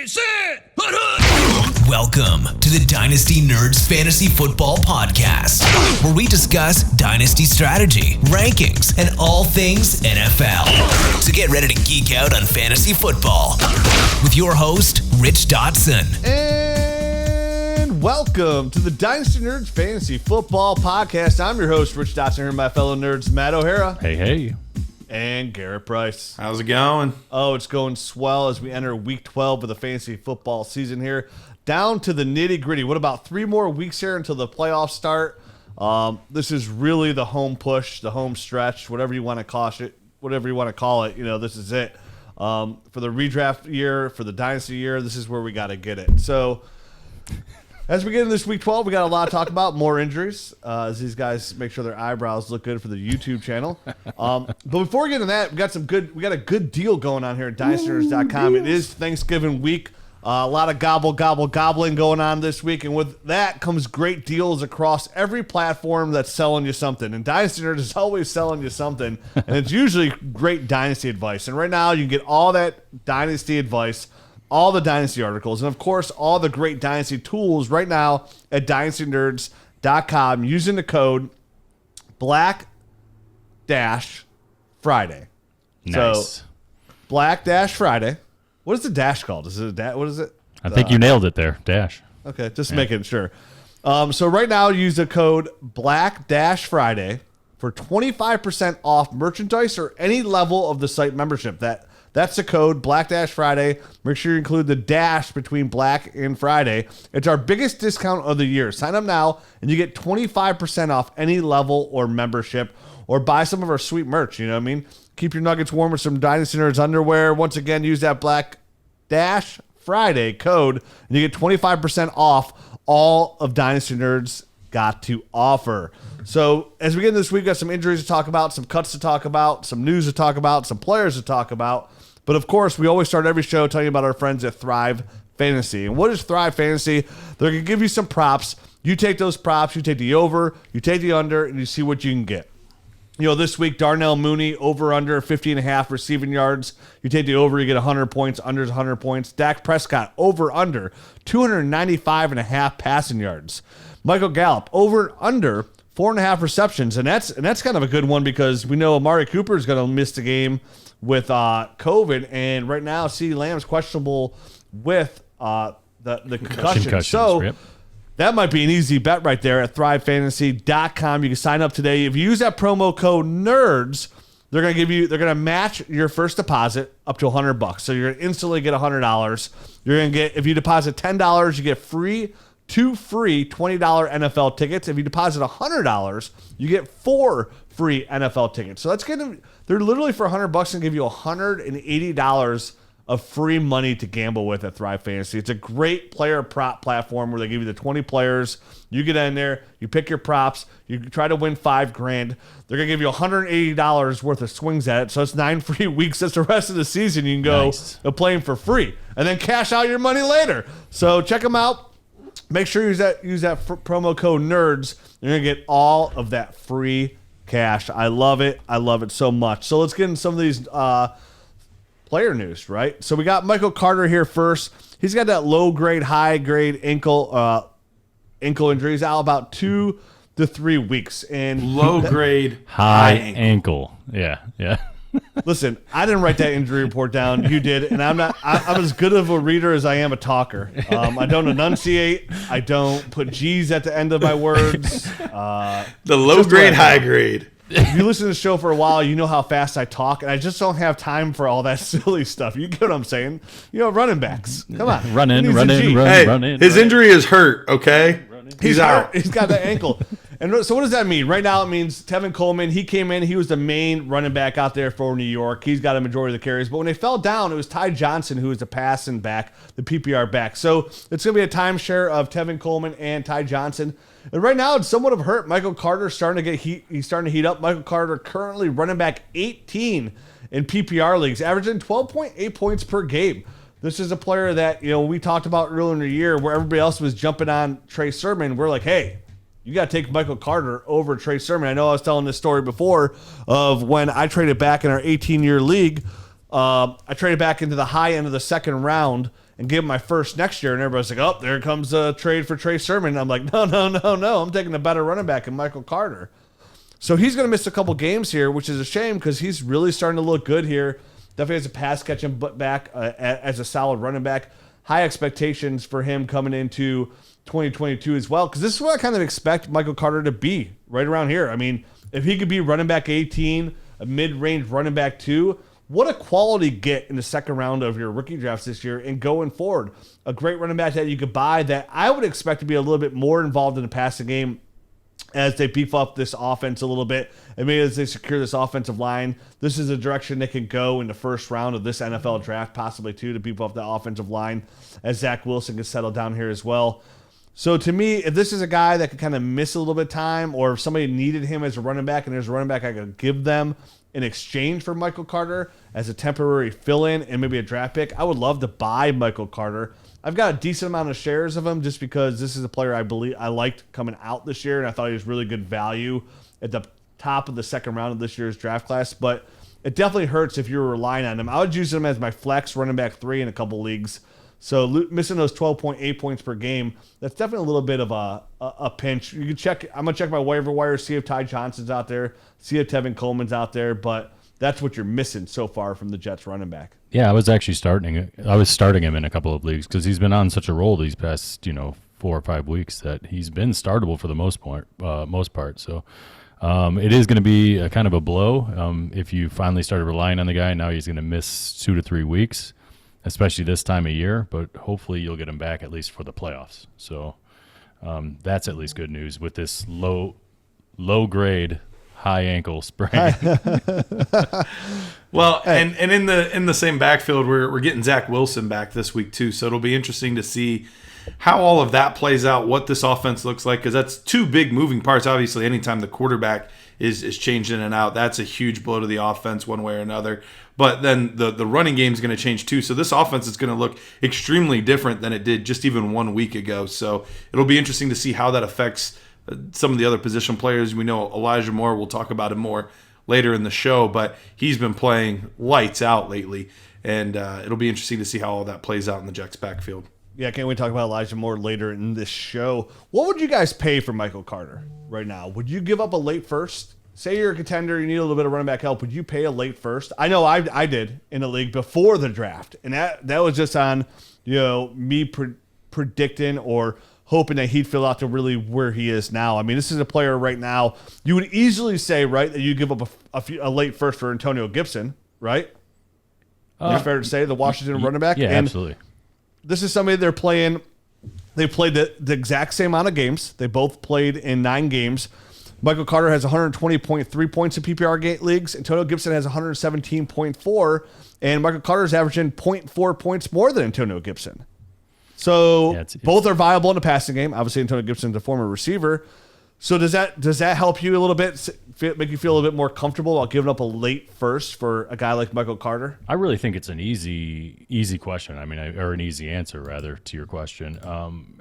Set, Welcome to the Dynasty Nerds Fantasy Football Podcast, where we discuss Dynasty strategy, rankings, and all things NFL. So get ready to geek out on fantasy football with your host, Rich Dotson. And welcome to the Dynasty Nerds Fantasy Football Podcast. I'm your host, Rich Dotson, here with my fellow nerds, Matt O'Hara. Hey. And Garrett Price. How's it going? Oh, it's going swell as we enter week 12 of the fantasy football season here. Down to the nitty gritty. What about 3 more weeks here until the playoffs start? This is really the home push, the home stretch, whatever you want to call it. You know, this is it. For the redraft year, for the dynasty year, this is where we got to get it. So as we get into this week 12, we got a lot to talk about. More injuries as these guys make sure their eyebrows look good for the YouTube channel. But before we get into that, we got a good deal going on here at DynastyNerds.com. It is Thanksgiving week. A lot of gobbling going on this week, and with that comes great deals across every platform that's selling you something. And Dynasty Nerd is always selling you something, and it's usually great Dynasty advice. And right now, you can get all that Dynasty advice, all the Dynasty articles, and of course, all the great Dynasty tools right now at DynastyNerds.com using the code Black-Friday. Nice. So, Black-Friday. What is the dash called? Is it a dash? What is it? I think you nailed it there. Dash. Okay, just making sure. So right now, use the code Black-Friday for 25% off merchandise or any level of the site membership. That's the code Black-Friday. Make sure you include the dash between Black and Friday. It's our biggest discount of the year. Sign up now, and you get 25% off any level or membership, or buy some of our sweet merch. You know what I mean? Keep your nuggets warm with some Dynasty Nerds underwear. Once again, use that Black-Friday code, and you get 25% off all of Dynasty Nerds got to offer. So as we get into this week, we've got some injuries to talk about, some cuts to talk about, some news to talk about, some players to talk about. But of course, we always start every show telling you about our friends at Thrive Fantasy. And what is Thrive Fantasy? They're going to give you some props. You take those props, you take the over, you take the under, and you see what you can get. You know, this week, Darnell Mooney, over, under, 50.5 receiving yards. You take the over, you get 100 points. Under is 100 points. Dak Prescott, over, under, 295.5 passing yards. Michael Gallup, over, under, 4.5 receptions. And that's kind of a good one because we know Amari Cooper is going to miss the game with COVID. And right now, CeeDee Lamb's questionable with the concussion. So, yep. That might be an easy bet right there at thrivefantasy.com. You can sign up today. If you use that promo code NERDS, they're going to match your first deposit up to $100. So you're going to instantly get $100. You're going to get, if you deposit $10, you get two free $20 NFL tickets. If you deposit $100, you get 4 free NFL tickets. So they're literally for $100 going to give you $180 of free money to gamble with at Thrive Fantasy. It's a great player prop platform where they give you the 20 players. You get in there, you pick your props, you try to win $5,000. They're going to give you $180 worth of swings at it. So it's 9 free weeks. That's the rest of the season. You can go playing for free and then cash out your money later. So check them out. Make sure you use that promo code NERDS. You're going to get all of that free cash. I love it. I love it so much. So let's get into some of these player news, right? So we got Michael Carter here first. He's got that low-grade, high-grade ankle injury. He's out about 2 to 3 weeks. And low-grade, high ankle. Yeah. Listen, I didn't write that injury report down. You did, and I'm as good of a reader as I am a talker. I don't enunciate. I don't put G's at the end of my words. The low-grade, high-grade. If you listen to the show for a while, you know how fast I talk, and I just don't have time for all that silly stuff. You get what I'm saying? You know, running backs. Come on. Run in. His injury is hurt, okay? He's out. He's got that ankle. And so what does that mean? Right now it means Tevin Coleman, he came in, he was the main running back out there for New York. He's got a majority of the carries. But when they fell down, it was Ty Johnson who was the passing back, the PPR back. So it's going to be a timeshare of Tevin Coleman and Ty Johnson. And right now it's somewhat of hurt. Michael Carter starting to get heat. He's starting to heat up. Michael Carter currently running back 18 in PPR leagues, averaging 12.8 points per game. This is a player that, you know, we talked about earlier in the year where everybody else was jumping on Trey Sermon. We're like, hey, you got to take Michael Carter over Trey Sermon. I know I was telling this story before of when I traded back in our 18-year league. I traded back into the high end of the second round and gave him my first next year, and everybody's like, oh, there comes a trade for Trey Sermon. And I'm like, no. I'm taking a better running back in Michael Carter. So he's going to miss a couple games here, which is a shame because he's really starting to look good here. Definitely has a pass catching back as a solid running back. High expectations for him coming into 2022 as well, because this is what I kind of expect Michael Carter to be right around here. I mean, if he could be running back 18, a mid-range running back 2, what a quality get in the second round of your rookie drafts this year and going forward. A great running back that you could buy that I would expect to be a little bit more involved in the passing game as they beef up this offense a little bit, and maybe as they secure this offensive line. This is a direction they could go in the first round of this NFL draft, possibly too, to beef up the offensive line as Zach Wilson can settle down here as well. So to me, if this is a guy that could kind of miss a little bit of time, or if somebody needed him as a running back and there's a running back I could give them in exchange for Michael Carter as a temporary fill-in and maybe a draft pick, I would love to buy Michael Carter. I've got a decent amount of shares of him just because this is a player I liked coming out this year, and I thought he was really good value at the top of the second round of this year's draft class. But it definitely hurts if you're relying on him. I would use him as my flex running back 3 in a couple leagues. So missing those 12.8 points per game, that's definitely a little bit of a pinch. You can check. I'm gonna check my waiver wire, see if Ty Johnson's out there, see if Tevin Coleman's out there, but that's what you're missing so far from the Jets running back. Yeah, I was actually starting him in a couple of leagues because he's been on such a roll these past 4 or 5 weeks that he's been startable for the most part. So it is going to be a kind of a blow if you finally started relying on the guy. Now he's going to miss 2 to 3 weeks, especially this time of year. But hopefully you'll get him back at least for the playoffs. So that's at least good news with this low grade high ankle sprain. Well, and in the same backfield, we're getting Zach Wilson back this week too, so it'll be interesting to see how all of that plays out, what this offense looks like, because that's 2 big moving parts. Obviously, anytime the quarterback is changed in and out, that's a huge blow to the offense one way or another. But then the running game is going to change too, so this offense is going to look extremely different than it did just even 1 week ago. So it'll be interesting to see how that affects some of the other position players. We know Elijah Moore, we'll talk about him more later in the show, but he's been playing lights out lately, and it'll be interesting to see how all that plays out in the Jets backfield. Yeah, can't wait to talk about Elijah Moore later in this show. What would you guys pay for Michael Carter right now? Would you give up a late first? Say you're a contender, you need a little bit of running back help. Would you pay a late first? I know I did in the league before the draft, and that was just on me predicting or hoping that he'd fill out to really where he is now. I mean, this is a player right now. You would easily say, right, that you give up a late first for Antonio Gibson, right? It's fair to say, the Washington running back. Yeah, and absolutely. This is somebody they're playing. They played the exact same amount of games. They both played in 9 games. Michael Carter has 120.3 points in PPR leagues. Antonio Gibson has 117.4, and Michael Carter is averaging 0.4 points more than Antonio Gibson. So both are viable in the passing game. Obviously, Antonio Gibson's a former receiver. So does that help you a little bit, make you feel a little bit more comfortable about giving up a late first for a guy like Michael Carter? I really think it's an easy question. I mean, or an easy answer rather to your question.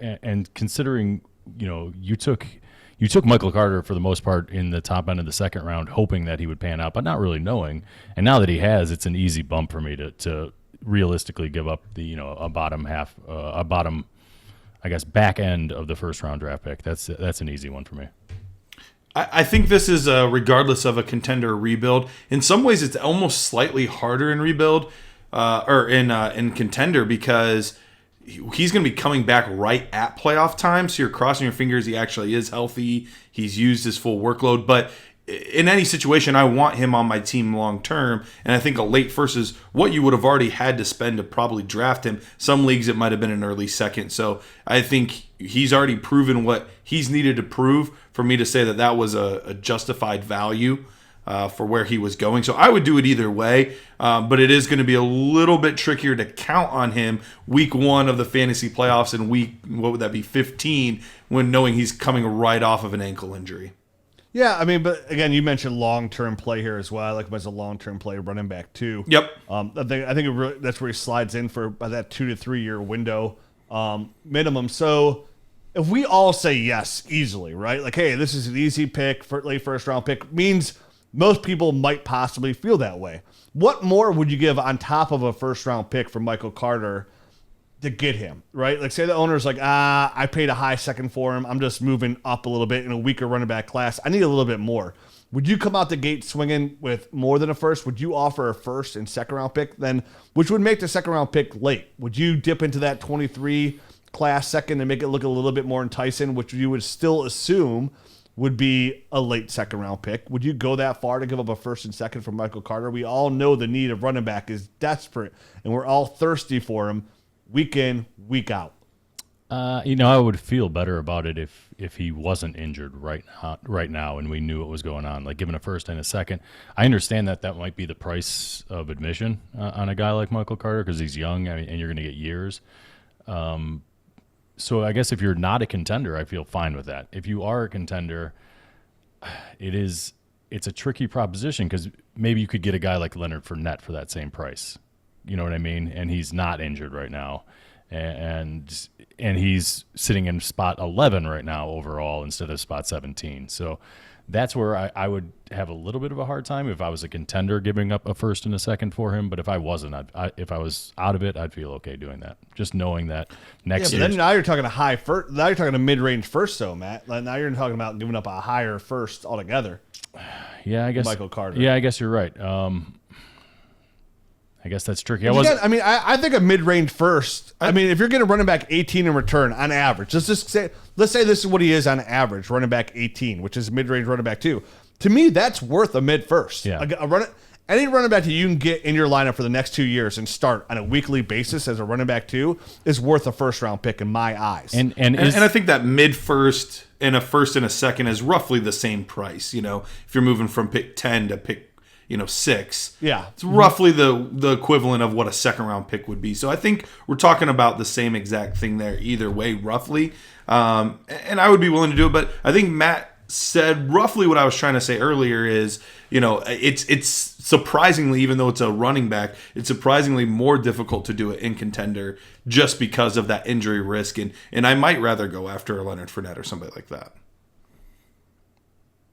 And considering you took Michael Carter for the most part in the top end of the second round, hoping that he would pan out, but not really knowing. And now that he has, it's an easy bump for me to realistically give up the a bottom, I guess, back end of the first round draft pick. That's an easy one for me. I think this is regardless of a contender rebuild. In some ways, it's almost slightly harder in rebuild or in contender because he's going to be coming back right at playoff time. So you're crossing your fingers he actually is healthy. He's used his full workload, but in any situation, I want him on my team long term, and I think a late first is what you would have already had to spend to probably draft him. Some leagues, it might have been an early second. So I think he's already proven what he's needed to prove for me to say that was a justified value for where he was going. So I would do it either way, but it is going to be a little bit trickier to count on him week 1 of the fantasy playoffs and week, what would that be, 15, when knowing he's coming right off of an ankle injury. Yeah, I mean, but again, you mentioned long-term play here as well. I like him as a long-term play running back too. Yep. I think that's where he slides in for by that 2 to 3 year window minimum. So if we all say yes easily, right? Like, hey, this is an easy pick for late first round pick, means most people might possibly feel that way. What more would you give on top of a first-round pick for Michael Carter to get him, right? Like, say the owner's like, I paid a high second for him. I'm just moving up a little bit in a weaker running back class. I need a little bit more. Would you come out the gate swinging with more than a first? Would you offer a first and second-round pick then, which would make the second-round pick late? Would you dip into that 23 class second and make it look a little bit more enticing, which you would still assume would be a late second-round pick? Would you go that far to give up a first and second for Michael Carter? We all know the need of running back is desperate, and we're all thirsty for him week in, week out. I would feel better about it if he wasn't injured right now and we knew what was going on, like giving a first and a second. I understand that might be the price of admission on a guy like Michael Carter because he's young, and you're going to get years. So I guess if you're not a contender, I feel fine with that. If you are a contender, it's a tricky proposition because maybe you could get a guy like Leonard Fournette for that same price. You know what I mean? And he's not injured right now. And he's sitting in spot 11 right now overall instead of spot 17. So that's where I would have a little bit of a hard time if I was a contender giving up a first and a second for him. But if I wasn't, if I was out of it, I'd feel okay doing that. Just knowing that next year. Then now you're talking a high first. Now you're talking a mid-range first, though, Matt. Now you're talking about giving up a higher first altogether. Yeah, I guess Michael Carter. Yeah, I guess you're right. I guess that's tricky. I think a mid-range first. If you're getting running back 18 in return on average, let's say this is what he is on average, running back 18, which is mid-range running back 2. To me, that's worth a mid-first. Yeah. Any running back that you can get in your lineup for the next 2 years and start on a weekly basis as a running back 2 is worth a first-round pick in my eyes. And I think that mid-first and a first and a second is roughly the same price. If you're moving from pick 10 to pick 6. Yeah. It's roughly the equivalent of what a second round pick would be. So I think we're talking about the same exact thing there either way, roughly. And I would be willing to do it, but I think Matt said roughly what I was trying to say earlier is, it's surprisingly, even though it's a running back, it's surprisingly more difficult to do it in contender just because of that injury risk. And I might rather go after a Leonard Fournette or somebody like that.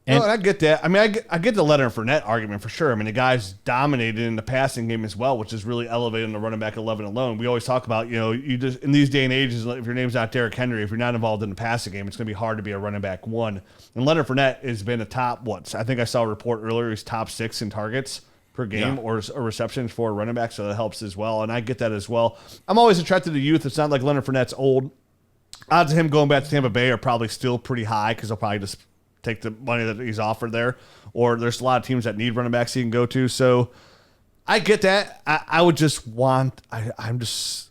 And I get that. I get the Leonard Fournette argument for sure. The guy's dominated in the passing game as well, which is really elevating the running back 11 alone. We always talk about, you just in these day and ages, if your name's not Derrick Henry, if you're not involved in the passing game, it's going to be hard to be a running back 1. And Leonard Fournette has been a top, I think I saw a report earlier, he's top 6 in targets per game or receptions for a running back, so that helps as well. And I get that as well. I'm always attracted to youth. It's not like Leonard Fournette's old. Odds of him going back to Tampa Bay are probably still pretty high because he'll probably just take the money that he's offered there, or there's a lot of teams that need running backs he can go to. So I get that. I would just want. When it comes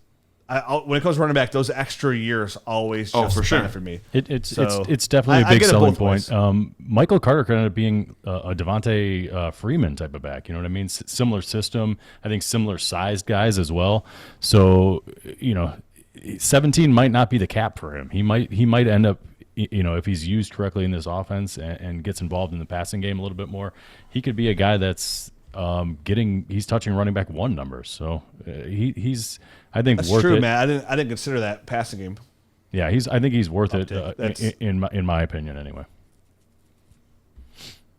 to running back, those extra years always for sure for me. It's definitely a big selling point. Ways. Michael Carter could end up being a Devontae Freeman type of back. You know what I mean? Similar system. I think similar sized guys as well. So 17 might not be the cap for him. He might end up. If he's used correctly in this offense and gets involved in the passing game a little bit more, he could be a guy that's he's touching running back 1 numbers. So he's I think that's worth true, it. man. I didn't consider that passing game. Yeah, I think he's worth it in my opinion anyway.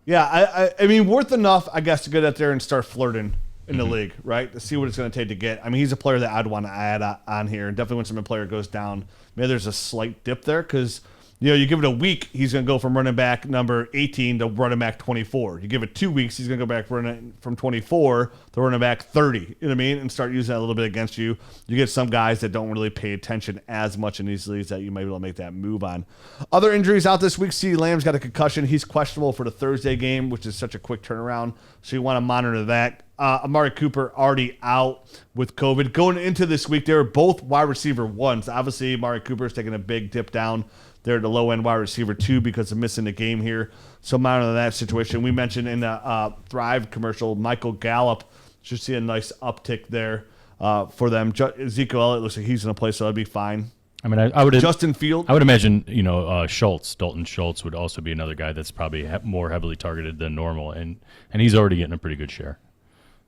Yeah, I mean worth enough, I guess, to get out there and start flirting in the league, right? To see what it's going to take to get. He's a player that I'd want to add on here, and definitely when some player goes down, maybe there's a slight dip there because. You give it a week, he's going to go from running back number 18 to running back 24. You give it 2 weeks, he's going to go back from 24 to running back 30. You know what I mean? And start using that a little bit against you. You get some guys that don't really pay attention as much in these leagues that you might be able to make that move on. Other injuries out this week, CeeDee Lamb's got a concussion. He's questionable for the Thursday game, which is such a quick turnaround. So you want to monitor that. Amari Cooper already out with COVID. Going into this week, they were both wide receiver 1s. Obviously, Amari Cooper's taking a big dip down. They're the low-end wide receiver 2 because of missing the game here. So monitor that situation. We mentioned in the Thrive commercial, Michael Gallup should see a nice uptick there for them. Ezekiel Elliott looks like he's going to play, so that'd be fine. I would Justin Field. I would imagine Dalton Schultz would also be another guy that's probably more heavily targeted than normal, and he's already getting a pretty good share.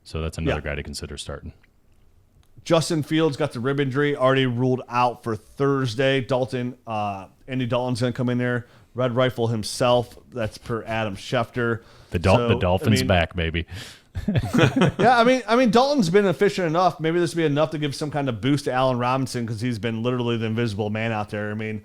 So that's another guy to consider starting. Justin Fields got the rib injury, already ruled out for Thursday. Andy Dalton's going to come in there, Red Rifle himself. That's per Adam Schefter. The Dolphins back, baby. Yeah, I mean, Dalton's been efficient enough. Maybe this would be enough to give some kind of boost to Allen Robinson because he's been literally the invisible man out there. I mean,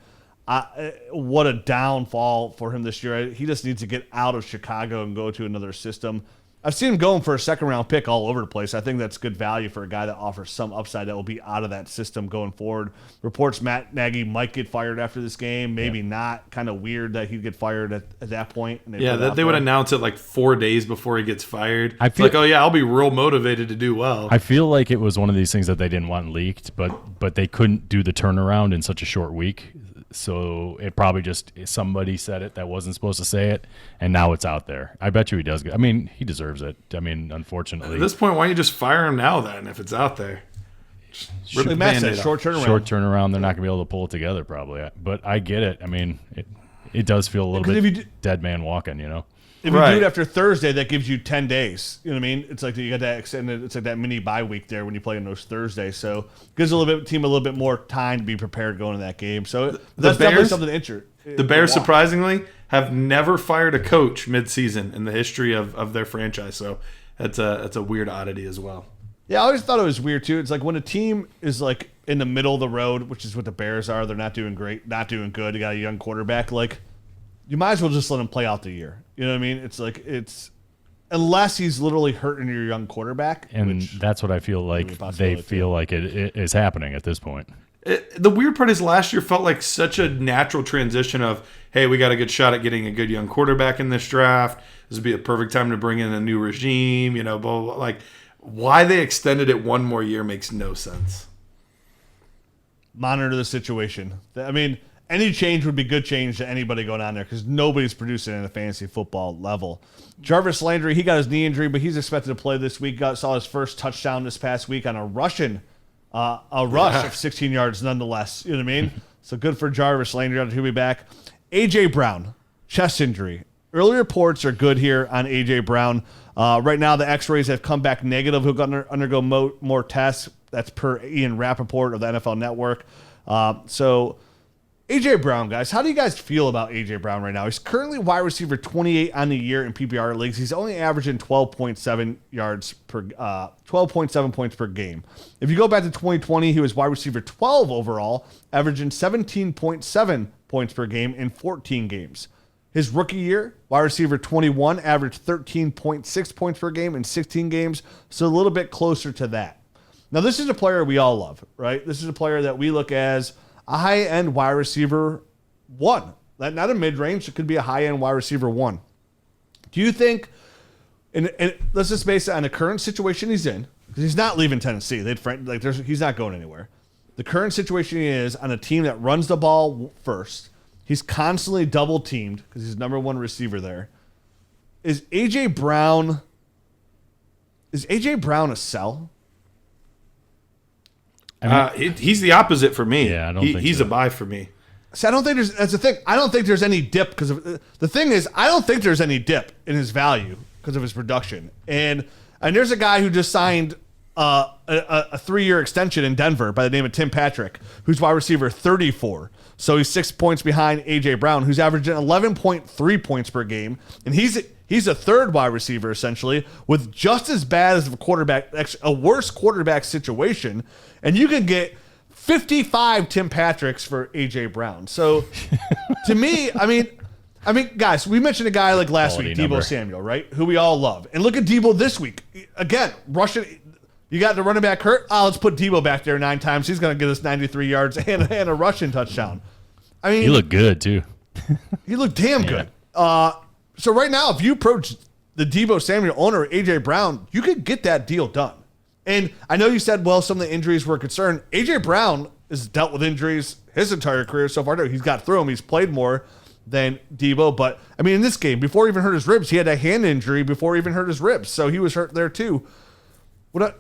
what a downfall for him this year. He just needs to get out of Chicago and go to another system. I've seen him going for a second-round pick all over the place. I think that's good value for a guy that offers some upside that will be out of that system going forward. Reports Matt Nagy might get fired after this game. Maybe not. Kind of weird that he'd get fired at that point. And they would announce it like 4 days before he gets fired. Oh, yeah, I'll be real motivated to do well. I feel like it was one of these things that they didn't want leaked, but they couldn't do the turnaround in such a short week. So it probably just somebody said it that wasn't supposed to say it, and now it's out there. I bet you he does good. I mean, he deserves it. I mean, unfortunately. At this point, why don't you just fire him now then if it's out there? Short turnaround. Short turnaround. They're not going to be able to pull it together probably. But I get it. I mean, it does feel a little bit dead man walking, you know? If you do it after Thursday, that gives you 10 days. You know what I mean? It's like you got that extended. It's like that mini bye week there when you play on those Thursdays. So gives team a little bit more time to be prepared going to that game. So that's definitely something to enter. The Bears, surprisingly, have never fired a coach midseason in the history of their franchise. So that's a weird oddity as well. Yeah, I always thought it was weird too. It's like when a team is like in the middle of the road, which is what the Bears are. They're not doing great, not doing good. They got a young quarterback. Like, you might as well just let him play out the year. You know what I mean? It's like unless he's literally hurting your young quarterback. And that's what I feel like they feel like it is happening at this point. The weird part is last year felt like such a natural transition of, hey, we got a good shot at getting a good young quarterback in this draft. This would be a perfect time to bring in a new regime, you know, blah, blah, blah. Like, why they extended it one more year makes no sense. Monitor the situation. I mean, any change would be good change to anybody going on there because nobody's producing at a fantasy football level. Jarvis Landry, he got his knee injury, but he's expected to play this week. Saw his first touchdown this past week on a rush of 16 yards nonetheless. You know what I mean? So good for Jarvis Landry. He'll be back. A.J. Brown, chest injury. Early reports are good here on A.J. Brown. Right now, the x-rays have come back negative. He'll undergo more tests. That's per Ian Rappaport of the NFL Network. So A.J. Brown, guys, how do you guys feel about A.J. Brown right now? He's currently wide receiver 28 on the year in PPR leagues. He's only averaging 12.7 points per game. If you go back to 2020, he was wide receiver 12 overall, averaging 17.7 points per game in 14 games. His rookie year, wide receiver 21, averaged 13.6 points per game in 16 games, so a little bit closer to that. Now, this is a player we all love, right? This is a player that we look as a high-end wide receiver one. Not a mid-range. It could be a high-end wide receiver one. Do you think, and let's just base it on the current situation he's in, because he's not leaving Tennessee. He's not going anywhere. The current situation he is on a team that runs the ball first. He's constantly double-teamed because he's number one receiver there. Is A.J. Brown a sell? He's the opposite for me. Yeah, I don't think he's so. a buy for me. See, I don't think that's the thing. I don't think there's any dip because of the thing is I don't think there's any dip in his value because of his production. And there's a guy who just signed a 3-year extension in Denver by the name of Tim Patrick, who's wide receiver 34. So he's 6 points behind A.J. Brown, who's averaging 11.3 points per game, and he's a third wide receiver essentially with just as bad as a quarterback, a worse quarterback situation. And you can get 55 Tim Patricks for A.J. Brown. So, to me, I mean, guys, we mentioned a guy like last week, Deebo Samuel, right? Who we all love. And look at Deebo this week. Again, rushing. You got the running back hurt. Let's put Deebo back there 9 times. He's going to get us 93 yards and a rushing touchdown. I mean, he looked good too. He looked damn good. So right now, if you approach the Deebo Samuel owner, A.J. Brown, you could get that deal done. And I know you said, well, some of the injuries were a concern. A.J. Brown has dealt with injuries his entire career so far. He's got through them. He's played more than Deebo. But, I mean, in this game, before he even hurt his ribs, he had a hand injury before he even hurt his ribs. So he was hurt there too.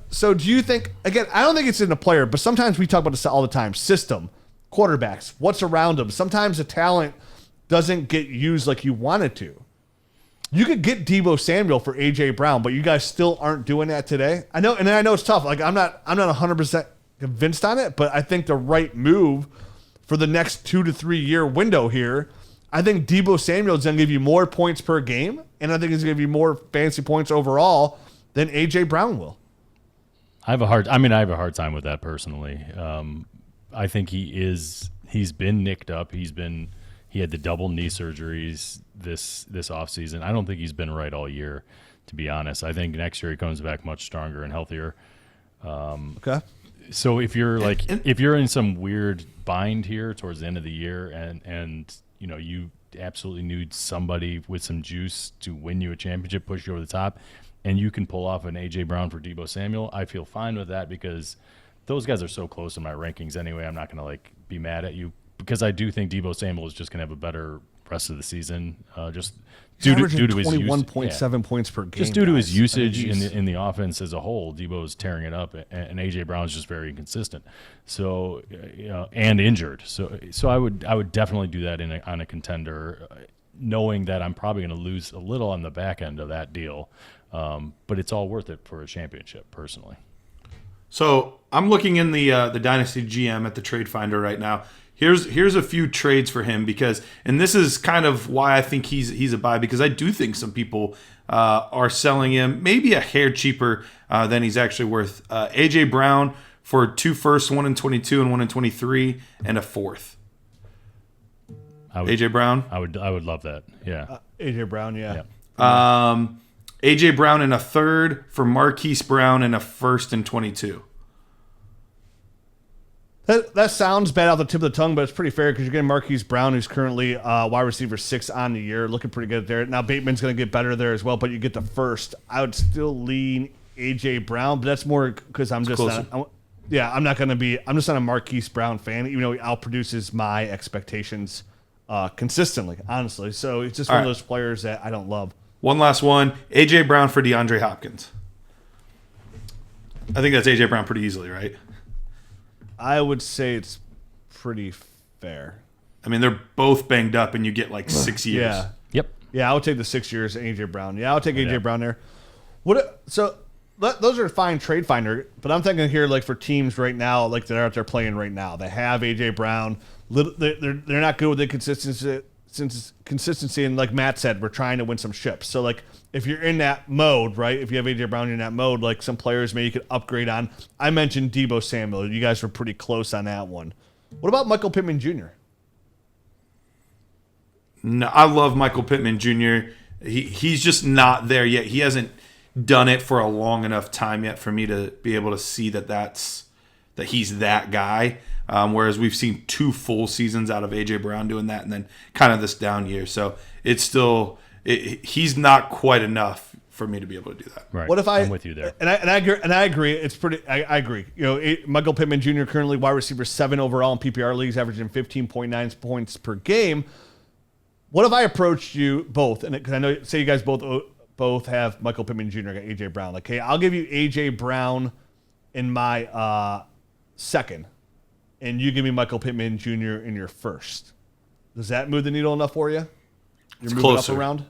So do you think, again, I don't think it's in a player, but sometimes we talk about this all the time. System, quarterbacks, what's around them. Sometimes the talent doesn't get used like you want it to. You could get Deebo Samuel for A.J. Brown, but you guys still aren't doing that today. I know, and I know it's tough. Like I'm not 100% convinced on it, but I think the right move for the next 2 to 3 year window here, I think Deebo Samuel is going to give you more points per game, and I think he's going to give you more fantasy points overall than A.J. Brown will. I have a hard time with that personally. I think he's been nicked up. He had the double knee surgeries this offseason. I don't think he's been right all year, to be honest. I think next year he comes back much stronger and healthier. Okay. So if you're in some weird bind here towards the end of the year and you absolutely need somebody with some juice to win you a championship, push you over the top, and you can pull off an A.J. Brown for Deebo Samuel, I feel fine with that because those guys are so close in my rankings anyway. I'm not going to be mad at you because I do think Deebo Samuel is just going to have a better rest of the season, just due to his 21.7 points per game. Just due to his usage in the offense as a whole. Deebo is tearing it up, and A.J. Brown is just very inconsistent. So, and injured. So I would definitely do that on a contender, knowing that I'm probably going to lose a little on the back end of that deal, but it's all worth it for a championship, personally. So I'm looking in the Dynasty GM at the Trade Finder right now. Here's a few trades for him and this is kind of why I think he's a buy, because I do think some people are selling him maybe a hair cheaper than he's actually worth. A.J. Brown for 2 firsts, 1 in 22 and 1 in 23, and a 4th. A.J. Brown? I would love that. Yeah. A.J. Brown, yeah. A.J. Brown and a 3rd for Marquise Brown and a 1st and 22. That sounds bad off the tip of the tongue, but it's pretty fair because you're getting Marquise Brown, who's currently wide receiver 6 on the year, looking pretty good there. Now Bateman's going to get better there as well, but you get the 1st. I would still lean A.J. Brown, but that's more because I'm just I'm just not a Marquise Brown fan, even though he outproduces my expectations consistently, honestly. So it's just one of those players that I don't love. One last one, A.J. Brown for DeAndre Hopkins. I think that's A.J. Brown pretty easily, right? I would say it's pretty fair. I mean, they're both banged up, and you get 6 years. Yeah. Yep. Yeah, I would take the 6 years A.J. Brown. Yeah, I'll take A.J. Brown there. Those are fine trade finder, but I'm thinking here for teams right now, that are out there playing right now. They have A.J. Brown. They're not good with the consistency, and like Matt said, we're trying to win some ships. So if you're in that mode, right? If you have A.J. Brown in that mode, some players maybe you could upgrade on. I mentioned Deebo Samuel. You guys were pretty close on that one. What about Michael Pittman Jr.? No, I love Michael Pittman Jr. He's just not there yet. He hasn't done it for a long enough time yet for me to be able to see that he's that guy. Whereas we've seen 2 full seasons out of A.J. Brown doing that, and then kind of this down year. So it's still he's not quite enough for me to be able to do that. Right. What if I'm with you there? And I agree. It's pretty. I agree. Michael Pittman Jr. currently wide receiver 7 overall in PPR leagues, averaging 15.9 points per game. What if I approached you both? And because I know, say you guys both have Michael Pittman Jr. got A.J. Brown. Okay, I'll give you A.J. Brown in my 2nd. And you give me Michael Pittman Jr. in your 1st. Does that move the needle enough for you? You're moving closer. Up around?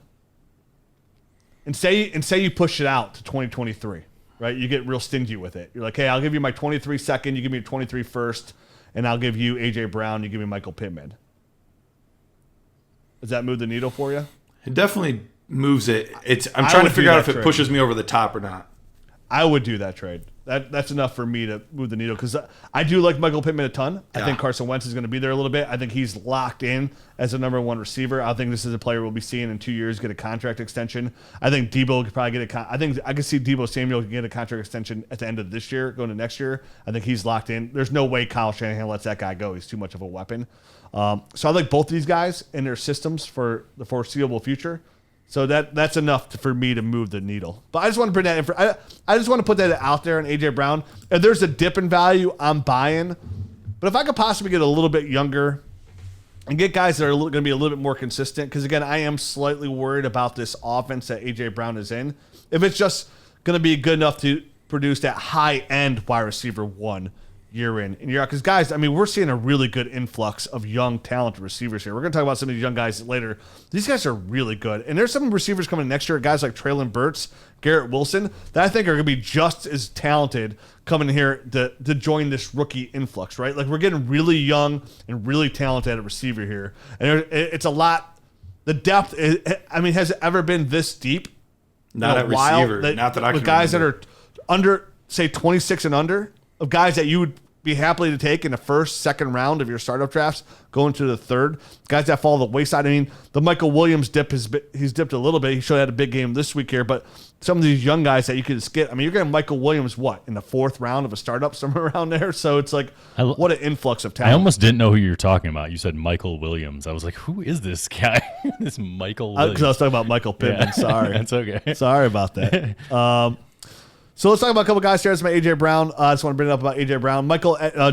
And say you push it out to 2023, right? You get real stingy with it. You're like, hey, I'll give you my 23 2nd, you give me your 23 1st, and I'll give you A.J. Brown, you give me Michael Pittman. Does that move the needle for you? It definitely moves it. I'm trying to figure out if it pushes me over the top or not. I would do that trade. That's enough for me to move the needle because I do like Michael Pittman a ton. I think Carson Wentz is going to be there a little bit. I think he's locked in as a number 1 receiver. I think this is a player we'll be seeing in 2 years get a contract extension. I think Deebo could probably get I could see Deebo Samuel get a contract extension at the end of this year, going to next year. I think he's locked in. There's no way Kyle Shanahan lets that guy go. He's too much of a weapon. So I like both these guys in their systems for the foreseeable future. So that's enough for me to move the needle. But I just want to bring that in. I just want to put that out there on A.J. Brown. If there's a dip in value, I'm buying. But if I could possibly get a little bit younger and get guys that are going to be a little bit more consistent, because, again, I am slightly worried about this offense that A.J. Brown is in. If it's just going to be good enough to produce that high-end wide receiver 1 year in and year out. Because, guys, I mean, we're seeing a really good influx of young, talented receivers here. We're going to talk about some of these young guys later. These guys are really good. And there's some receivers coming next year, guys like Traylon Burks, Garrett Wilson, that I think are going to be just as talented coming here to join this rookie influx, right? We're getting really young and really talented at receiver here. And it's a lot the depth has it ever been this deep? Not at receiver. Not that I can with guys remember. that are under, say, 26 and under, of guys that you would be happy to take in the first, second round of your startup drafts, going to the third. Guys that fall the wayside. I mean, the Michael Williams dip he's dipped a little bit. He showed had a big game this week here, but some of these young guys that you could skip. I mean, you're getting Michael Williams in the fourth round of a startup, somewhere around there. So it's like, what an influx of talent. I almost didn't know who you were talking about. You said Michael Williams. I was like, who is this guy? This Michael Williams. Because I was talking about Michael Pittman. Yeah. Sorry. That's okay. Sorry about that. So let's talk about a couple guys here. It's my A.J. Brown. I just want to bring it up about A.J. Brown.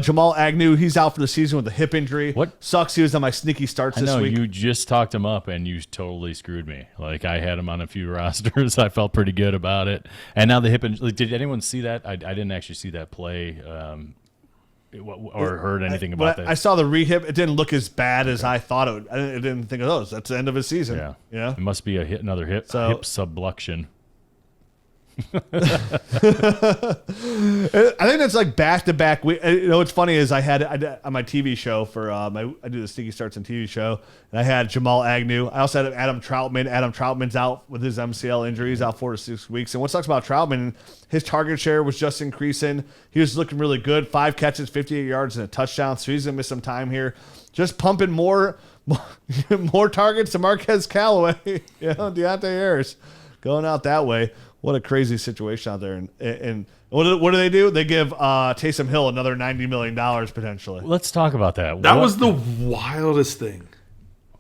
Jamal Agnew, he's out for the season with a hip injury. What? Sucks. He was on my sneaky starts this week. You just talked him up, and you totally screwed me. Like, I had him on a few rosters. I felt pretty good about it. And now the hip injury. Did anyone see that? I didn't actually see that play or heard anything about that. I saw the rehip. It didn't look as bad as I thought it would. I didn't think, that's the end of his season. Yeah. Yeah. It must be another hip subluxation. I think that's like back-to-back. What's funny is I had on my TV show for I do the Sneaky Starts on TV show, and I had Jamal Agnew. I also had Adam Troutman. Adam Troutman's out with his MCL injury. He's out 4 to 6 weeks. And what sucks about Troutman, his target share was just increasing. He was looking really good. 5 catches, 58 yards, and a touchdown. So he's gonna miss some time here. Just pumping more targets to Marquez Callaway. Deontay Harris going out that way. What a crazy situation out there. And what do they do? They give Taysom Hill another $90 million potentially. Let's talk about that. That was the wildest thing.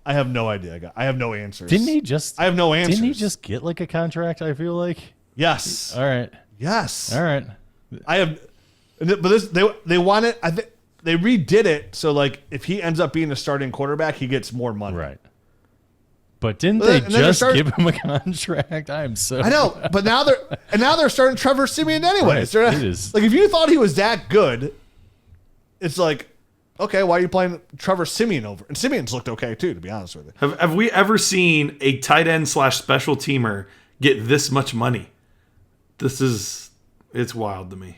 I have no idea. I have no answers. Didn't he just? I have no answers. Didn't he just get like a contract? I feel like. Yes. All right. Yes. All right. I have, but they want it. I think they redid it so like if he ends up being a starting quarterback, he gets more money. Right. But didn't they just give him a contract? I know, but now they're starting Trevor Siemian anyways. Right. It is. Like if you thought he was that good, it's like, okay, why are you playing Trevor Siemian over? And Siemian's looked okay too, to be honest with you. Have we ever seen a tight end / special teamer get this much money? It's wild to me.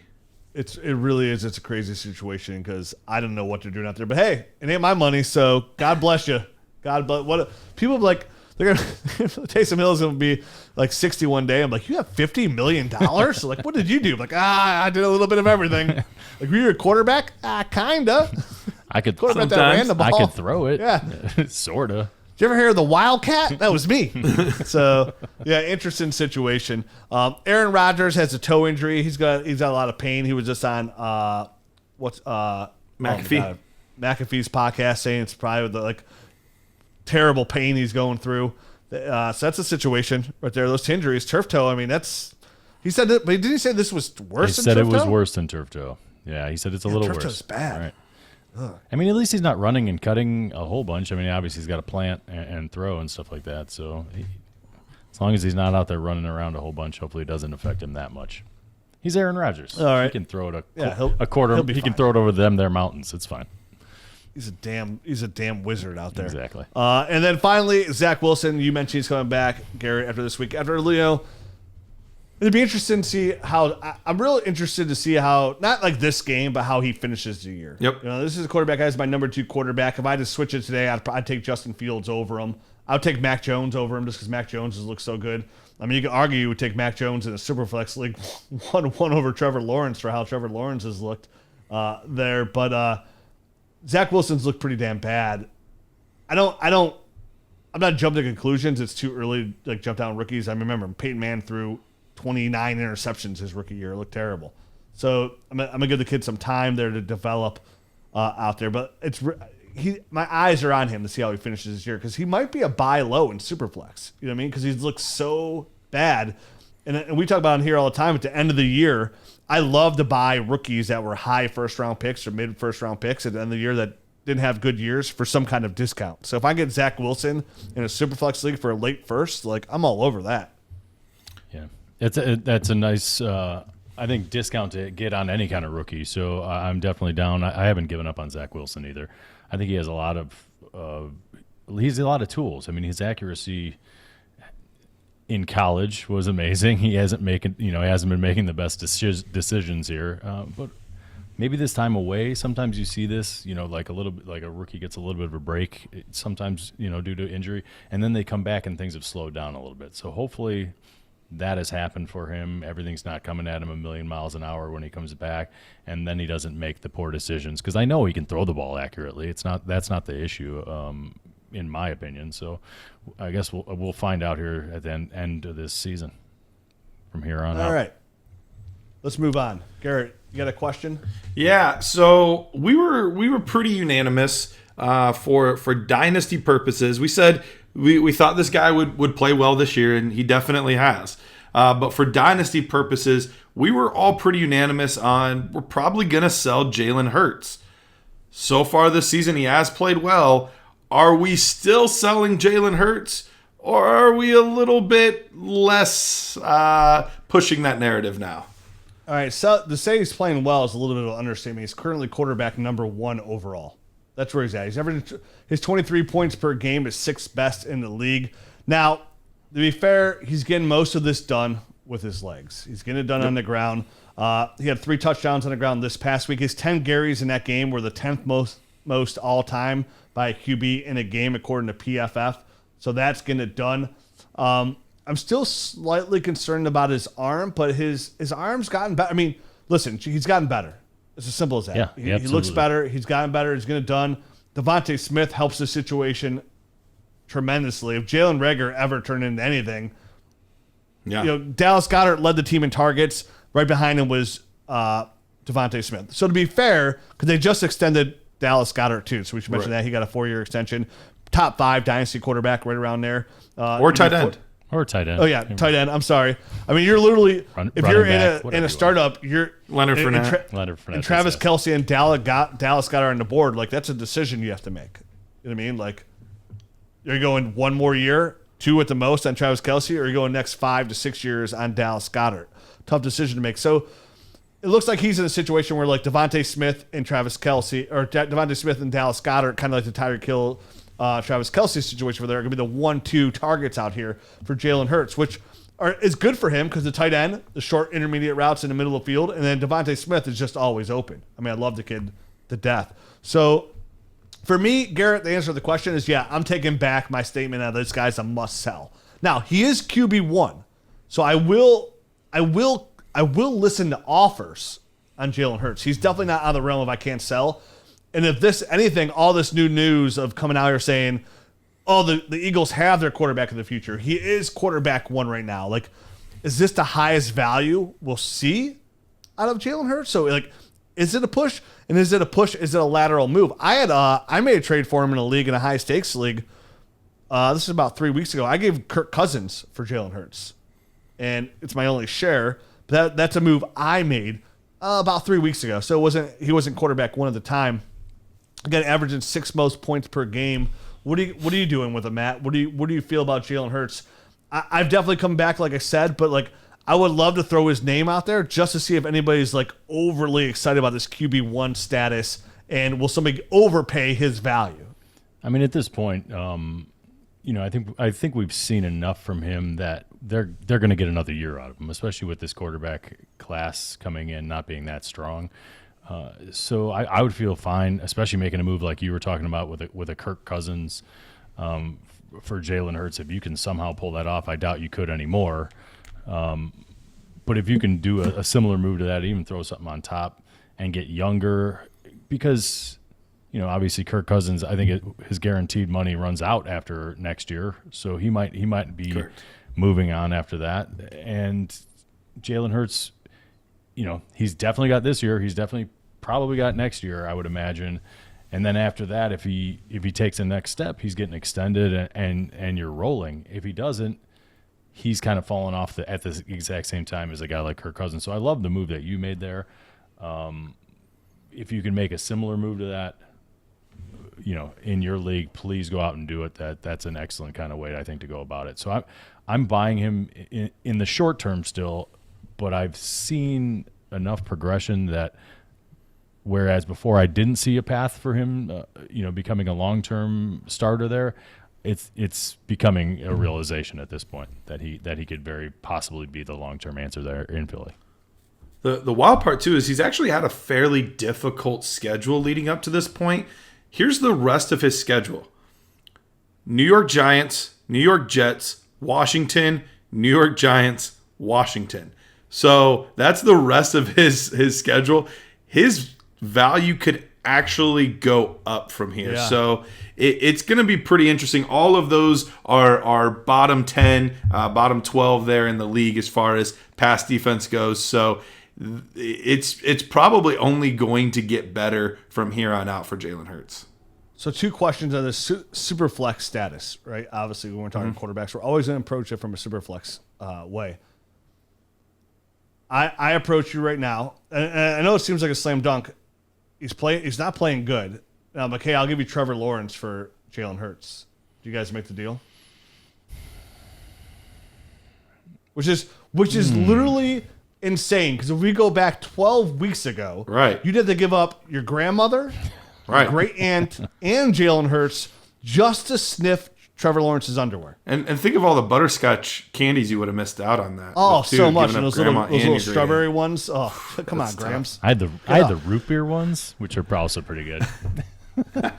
It really is. It's a crazy situation because I don't know what they're doing out there. But hey, it ain't my money, so God bless you. God bless. What people like? They're gonna Taysom Hill is gonna be like 60 one day. I'm like, you have $50 million. So like, what did you do? I'm like, I did a little bit of everything. Like, were you a quarterback? Kinda. I could quarterback that ran the ball. I could throw it. Yeah, sorta. Did you ever hear of the Wildcat? That was me. So yeah, interesting situation. Aaron Rodgers has a toe injury. He's got a lot of pain. He was just on McAfee. McAfee's podcast saying it's probably the terrible pain he's going through. So that's a situation right there. Those injuries, turf toe. I mean, he said that, but didn't he say this was worse? He than said turf it was toe? worse than turf toe. Yeah, he said it's a little turf worse. toe's bad. Right. I mean, at least he's not running and cutting a whole bunch. I mean, obviously he's got to plant and throw and stuff like that. So as long as he's not out there running around a whole bunch, hopefully it doesn't affect him that much. He's Aaron Rodgers. All right. He can throw it a quarter. He'll be He fine. can throw it over their mountains. It's fine. He's a damn wizard out there. Exactly. And then finally, Zach Wilson. You mentioned he's coming back, Garrett, after this week. After Leo, it'd be interesting to see how. I'm really interested to see how, not like this game, but how he finishes the year. Yep. This is a quarterback. He's my number 2 quarterback. If I had to switch it today, I'd take Justin Fields over him. I would take Mac Jones over him just because Mac Jones has looked so good. I mean, you could argue you would take Mac Jones in a Superflex league one over Trevor Lawrence for how Trevor Lawrence has looked there, but. Zach Wilson's looked pretty damn bad. I'm not jumping to conclusions. It's too early to jump down rookies. I remember Peyton Manning threw 29 interceptions his rookie year. It looked terrible. So I'm gonna give the kid some time there to develop out there. But my eyes are on him to see how he finishes this year because he might be a buy low in Superflex. You know what I mean? Because he's looked so bad. And we talk about it here all the time. At the end of the year, I love to buy rookies that were high first-round picks or mid-first-round picks at the end of the year that didn't have good years for some kind of discount. So if I get Zach Wilson in a Superflex league for a late first, I'm all over that. Yeah, that's a nice, I think, discount to get on any kind of rookie. So I'm definitely down. I haven't given up on Zach Wilson either. I think he has a lot of tools. I mean, his accuracy in college was amazing. He hasn't been making the best decisions here, but maybe this time away, sometimes you see this, like a little bit, like a rookie gets a little bit of a break, sometimes, due to injury, and then they come back and things have slowed down a little bit. So hopefully that has happened for him. Everything's not coming at him a million miles an hour when he comes back, and then he doesn't make the poor decisions. Because I know he can throw the ball accurately. That's not the issue, in my opinion. So I guess we'll find out here at the end of this season from here on out. All right. Let's move on. Garrett, you got a question? Yeah, so we were pretty unanimous for dynasty purposes. We said we thought this guy would play well this year, and he definitely has. But for dynasty purposes, we were all pretty unanimous on we're probably going to sell Jalen Hurts. So far this season, he has played well. Are we still selling Jalen Hurts, or are we a little bit less pushing that narrative now? All right, so to say he's playing well is a little bit of an understatement. He's currently quarterback number 1 overall. That's where he's at. He's averaging his 23 points per game is 6th best in the league. Now, to be fair, he's getting most of this done with his legs. He's getting it done on the ground. He had 3 touchdowns on the ground this past week. His 10 carries in that game were the 10th most all time by a QB in a game according to PFF. So that's getting it done. I'm still slightly concerned about his arm, but his arm's gotten better. I mean, listen, he's gotten better. It's as simple as that. Yeah, he looks better. He's gotten better. He's getting it done. Devontae Smith helps the situation tremendously. If Jalen Reagor ever turned into anything, Dallas Goedert led the team in targets. Right behind him was Devontae Smith. So to be fair, because they just extended Dallas Goedert too, so we should mention that. He got a 4-year extension. Top 5 dynasty quarterback right around there. Or tight end. Or tight end. Oh, yeah, tight end. I'm sorry. I mean, you're literally, if you're in a startup, you're Leonard Fournette. Leonard Fournette. And Travis Kelce and Dallas Goedert on the board. Like, that's a decision you have to make. You know what I mean? Like, are you going 1 more year, 2 at the most on Travis Kelce, or are you going next 5 to 6 years on Dallas Goedert? Tough decision to make. So it looks like he's in a situation where, like, Devontae Smith and Travis Kelce, or Devontae Smith and Dallas Goedert, kind of like the Tyreek Hill Travis Kelce situation where they're going to be the 1-2 targets out here for Jalen Hurts, which is good for him because the tight end, the short intermediate routes in the middle of the field, and then Devontae Smith is just always open. I mean, I love the kid to death. So for me, Garrett, the answer to the question is, yeah, I'm taking back my statement that this guy's a must sell. Now, he is QB1, so I will listen to offers on Jalen Hurts. He's definitely not out of the realm of I can't sell. And if this anything, all this new news of coming out here saying, oh, the Eagles have their quarterback of the future. He is quarterback 1 right now. Like, is this the highest value we'll see out of Jalen Hurts? So, like, is it a push? And is it a push? Is it a lateral move? I made a trade for him in a league, in a high stakes league. This is about 3 weeks ago. I gave Kirk Cousins for Jalen Hurts. And it's my only share. But that's a move I made about 3 weeks ago. So he wasn't quarterback 1 at the time. Again, averaging 6 most points per game. What are you doing with him, Matt? What do you feel about Jalen Hurts? I've definitely come back, like I said, but like I would love to throw his name out there just to see if anybody's like overly excited about this QB1 status, and will somebody overpay his value? I mean, at this point, I think we've seen enough from him that they're going to get another year out of him, especially with this quarterback class coming in not being that strong. So I would feel fine, especially making a move like you were talking about with a Kirk Cousins for Jalen Hurts. If you can somehow pull that off, I doubt you could anymore. But if you can do a similar move to that, even throw something on top and get younger, because obviously Kirk Cousins, I think his guaranteed money runs out after next year, so he might be Correct. Moving on after that. And Jalen Hurts, he's definitely got this year. He's definitely probably got next year, I would imagine. And then after that, if he takes the next step, he's getting extended and you're rolling. If he doesn't, he's kind of falling off at the exact same time as a guy like Kirk Cousins. So I love the move that you made there. If you can make a similar move to that, in your league, please go out and do it. That's an excellent kind of way, I think, to go about it. So I'm buying him in the short term still, but I've seen enough progression that whereas before I didn't see a path for him, becoming a long-term starter there, it's becoming a realization at this point that he could very possibly be the long-term answer there in Philly. The wild part, too, is he's actually had a fairly difficult schedule leading up to this point. Here's the rest of his schedule. New York Giants, New York Jets, Washington, New York Giants, Washington. So that's the rest of his schedule. His value could actually go up from here. Yeah. So it's going to be pretty interesting. All of those are bottom 10, bottom 12 there in the league as far as pass defense goes. So it's probably only going to get better from here on out for Jalen Hurts. So 2 questions on the super flex status, right? Obviously, when we're talking quarterbacks, we're always going to approach it from a super flex way. I approach you right now, and I know it seems like a slam dunk. He's not playing good. I'm like, hey, I'll give you Trevor Lawrence for Jalen Hurts. Do you guys make the deal? Which is literally insane, because if we go back 12 weeks ago, right, you'd have to give up your grandmother, right, great aunt, and Jalen Hurts just to sniff Trevor Lawrence's underwear. And think of all the butterscotch candies you would have missed out on that. Oh, too, so much. giving And up those little grandma and your strawberry great ones. Oh, come on, That's Grams. I had the root beer ones, which are also pretty good.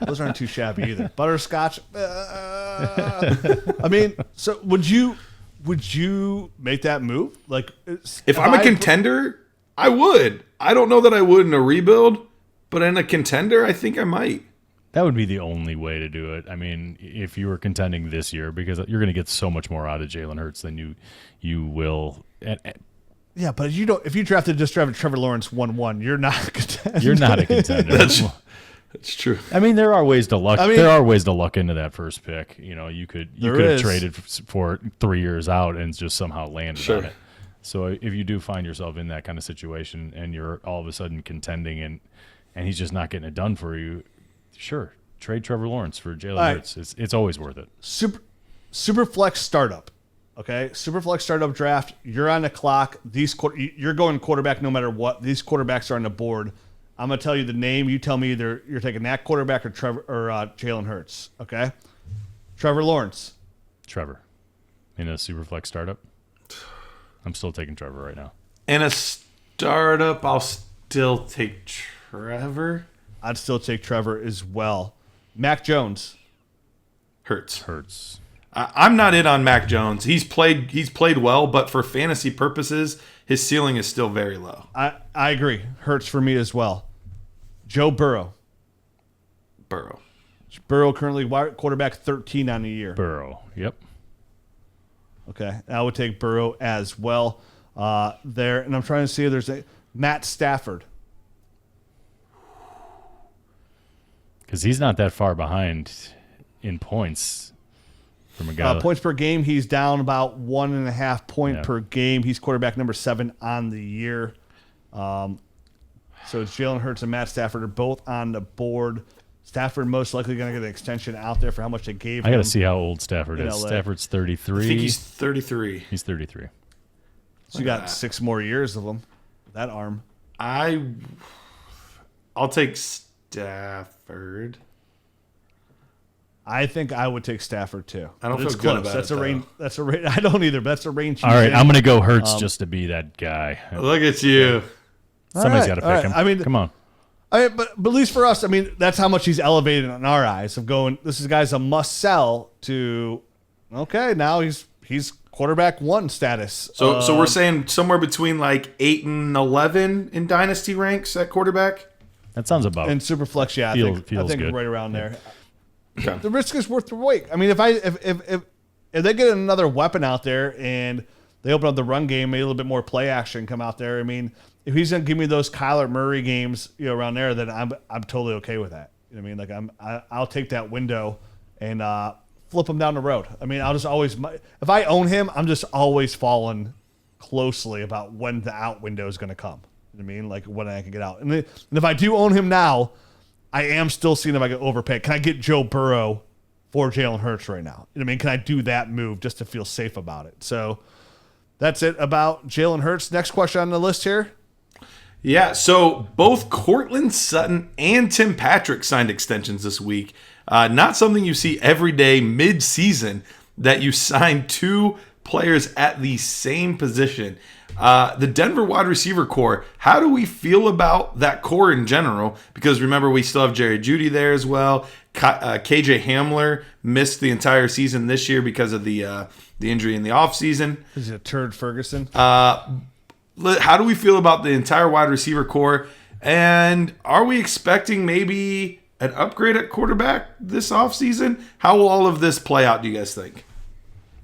Those aren't too shabby either. Butterscotch. I mean, so would you make that move? Like, if I'm a contender, I would. I don't know that I would in a rebuild, but in a contender, I think I might. That would be the only way to do it. I mean, if you were contending this year, because you're going to get so much more out of Jalen Hurts than you will. Yeah, but if you drafted Trevor Lawrence 1-1, you're not a contender. You're not a contender. That's true. I mean, there are ways to luck. There are ways to luck into that first pick. You know, you could have traded for 3 years out and just somehow landed on it. So if you do find yourself in that kind of situation and you're all of a sudden contending and he's just not getting it done for you, sure, trade Trevor Lawrence for Jalen Hurts. It's always worth it. Super flex startup. Okay, super flex startup draft. You're on the clock. You're going quarterback no matter what. These quarterbacks are on the board. I'm gonna tell you the name. You tell me either you're taking that quarterback or Jalen Hurts. Okay, Trevor Lawrence. Trevor in a super flex startup. I'm still taking Trevor right now. In a startup, I'll still take Trevor. I'd still take Trevor as well. Mac Jones. Hurts. I'm not in on Mac Jones. He's played well, but for fantasy purposes, his ceiling is still very low. I agree. Hurts for me as well. Joe Burrow. Burrow currently quarterback 13 on the year. Burrow. Yep. Okay, I would take Burrow as well there. And I'm trying to see if there's a Matt Stafford. Because he's not that far behind in points from a guy. Points per game, he's down about 1.5 point per game. He's quarterback number 7 on the year. So it's Jalen Hurts and Matt Stafford are both on the board. Stafford most likely going to get an extension out there for how much they gave him. I got to see how old Stafford is. LA. Stafford's 33. I think he's 33. He's 33. So you got 6 more years of him. That arm. I'll take Stafford. I think I would take Stafford too. I don't But feel good about that's it, a range. That's a range. I don't either. But that's a range. All right, I'm going to go Hurts just to be that guy. Look at you. Somebody's got to pick him. I mean, come on. but at least for us, I mean, that's how much he's elevated in our eyes of going, this guy's a must sell to, okay, now he's quarterback 1 status. So we're saying somewhere between like 8 and 11 in dynasty ranks at quarterback. That sounds about. And super flex, yeah, I think good. right around there. Okay. The risk is worth the wait. I mean, if they get another weapon out there and they open up the run game, maybe a little bit more play action come out there. I mean, if he's gonna give me those Kyler Murray games, around there, then I'm totally okay with that. You know what I mean? Like I'll take that window and flip him down the road. I mean, I'll just always, if I own him, I'm just always following closely about when the out window is gonna come. You know what I mean? Like when I can get out. And if I do own him now, I am still seeing if I can overpay. Can I get Joe Burrow for Jalen Hurts right now? You know what I mean? Can I do that move just to feel safe about it? So that's it about Jalen Hurts. Next question on the list here. Yeah, so both Courtland Sutton and Tim Patrick signed extensions this week. Not something you see every day mid-season that you sign 2 players at the same position. The Denver wide receiver core, how do we feel about that core in general? Because remember, we still have Jerry Jeudy there as well. KJ Hamler missed the entire season this year because of the injury in the offseason. Is it a turd Ferguson? How do we feel about the entire wide receiver core? And are we expecting maybe an upgrade at quarterback this offseason? How will all of this play out, do you guys think?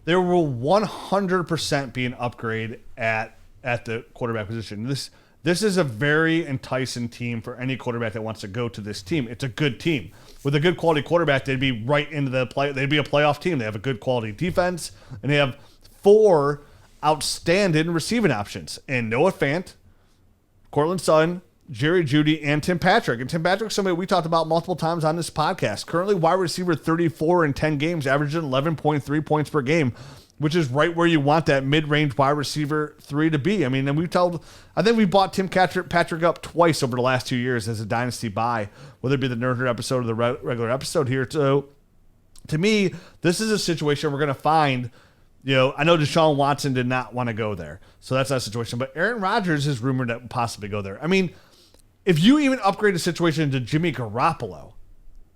There will 100% be an upgrade at the quarterback position. This is a very enticing team for any quarterback that wants to go to this team. It's a good team. With a good quality quarterback, they'd be right into the play. They'd be a playoff team. They have a good quality defense, and they have 4 outstanding receiving options. And Noah Fant, Cortland Sutton, Jerry Jeudy, and Tim Patrick. And Tim Patrick's somebody we talked about multiple times on this podcast. Currently wide receiver 34 in 10 games, averaging 11.3 points per game, which is right where you want that mid-range wide receiver 3 to be. I mean, and I think we bought Tim Patrick up twice over the last 2 years as a dynasty buy, whether it be the Nerd episode or the regular episode here. So to me, this is a situation we're going to find. I know Deshaun Watson did not want to go there, so that's not a situation. But Aaron Rodgers is rumored to possibly go there. I mean, if you even upgrade the situation to Jimmy Garoppolo,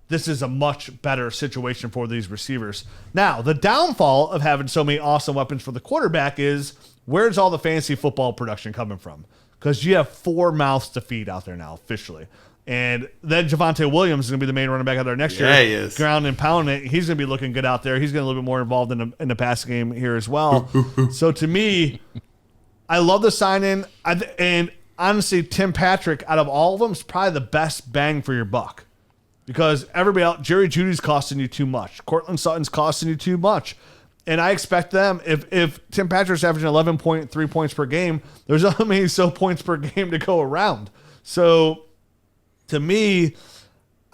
this is a much better situation for these receivers. Now, the downfall of having so many awesome weapons for the quarterback is, where's all the fantasy football production coming from? Because you have 4 mouths to feed out there now, officially. And then Javonte Williams is going to be the main running back out there next year. Yeah, he is. Ground and pounding it. He's going to be looking good out there. He's getting a little bit more involved in the passing game here as well. So to me, I love the sign-in. And honestly, Tim Patrick, out of all of them, is probably the best bang for your buck. Because everybody else, Jerry Jeudy's costing you too much. Cortland Sutton's costing you too much. And I expect them, if Tim Patrick's averaging 11.3 points per game, there's only so points per game to go around. So to me,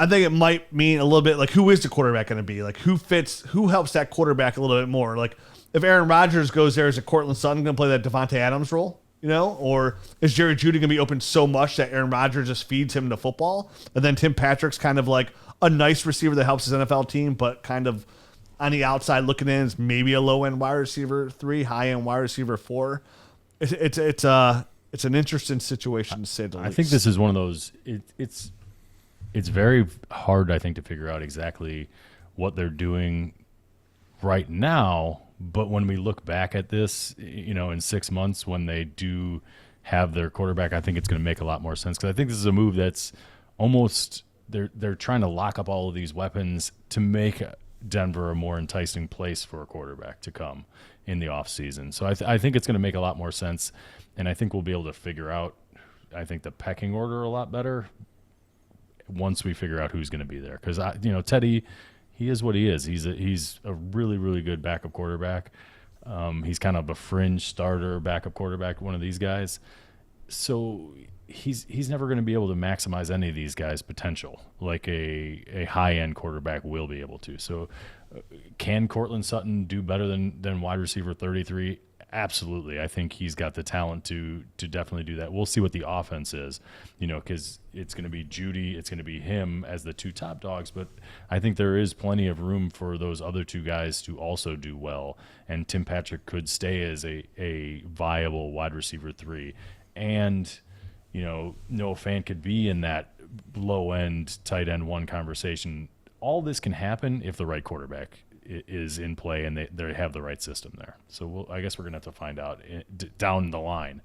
I think it might mean a little bit like, who is the quarterback going to be? Like, who helps that quarterback a little bit more? Like, if Aaron Rodgers goes there, is a Cortland Sutton going to play that Devontae Adams role? Or is Jerry Jeudy going to be open so much that Aaron Rodgers just feeds him the football? And then Tim Patrick's kind of like a nice receiver that helps his NFL team, but kind of on the outside looking in is maybe a low-end wide receiver 3, high-end wide receiver 4. It's an interesting situation, to say the least. I think this is one of those. It's very hard, I think, to figure out exactly what they're doing right now. But when we look back at this, in 6 months when they do have their quarterback, I think it's going to make a lot more sense, because I think this is a move that's almost they're trying to lock up all of these weapons to make Denver a more enticing place for a quarterback to come in the offseason. So I think it's going to make a lot more sense, and I think we'll be able to figure out, I think, the pecking order a lot better once we figure out who's going to be there. Because Teddy, he is what he is. He's a really, really good backup quarterback. He's kind of a fringe starter backup quarterback, one of these guys. So he's never going to be able to maximize any of these guys' potential like a high-end quarterback will be able to. So can Cortland Sutton do better than wide receiver 33? Absolutely. I think he's got the talent to definitely do that. We'll see what the offense is, because it's going to be Jeudy, it's going to be him as the 2 top dogs, but I think there is plenty of room for those other 2 guys to also do well, and Tim Patrick could stay as a viable wide receiver 3, and Noah Fant could be in that low-end tight end 1 conversation. All this can happen if the right quarterback is in play and they have the right system there. So I guess we're going to have to find out down the line.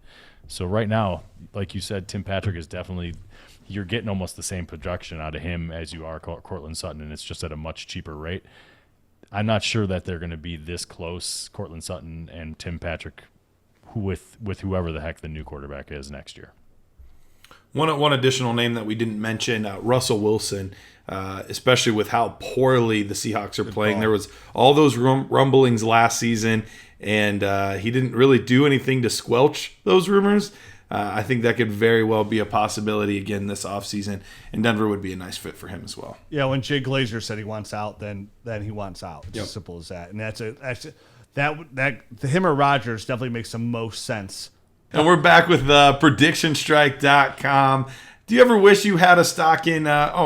So right now, like you said, Tim Patrick is definitely, you're getting almost the same production out of him as you are Cortland Sutton, and it's just at a much cheaper rate. I'm not sure that they're going to be this close, Cortland Sutton and Tim Patrick, with whoever the heck the new quarterback is next year. One additional name that we didn't mention, Russell Wilson, especially with how poorly the Seahawks are playing. There was all those rumblings last season, and he didn't really do anything to squelch those rumors. I think that could very well be a possibility again this offseason, and Denver would be a nice fit for him as well. Yeah, when Jay Glazer said he wants out, then he wants out. It's as simple as that. And that him or Rodgers definitely makes the most sense. And we're back with PredictionStrike.com. Do you ever wish you had a stock in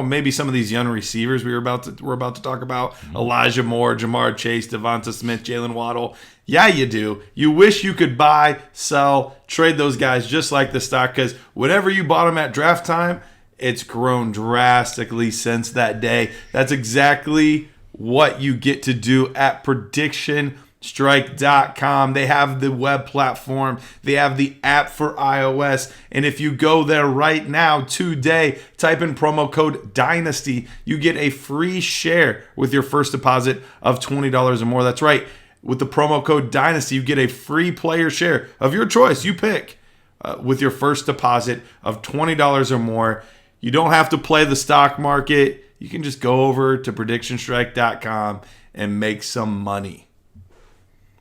maybe some of these young receivers we're about to talk about? Elijah Moore, Jamar Chase, Devonta Smith, Jalen Waddle. Yeah, you do. You wish you could buy, sell, trade those guys just like the stock, because whenever you bought them at draft time, it's grown drastically since that day. That's exactly what you get to do at PredictionStrike.com. They have the web platform. They have the app for iOS. And if you go there right now, today, type in promo code DYNASTY, you get a free share with your first deposit of $20 or more. That's right. With the promo code DYNASTY, you get a free player share of your choice. You pick with your first deposit of $20 or more. You don't have to play the stock market. You can just go over to PredictionStrike.com and make some money.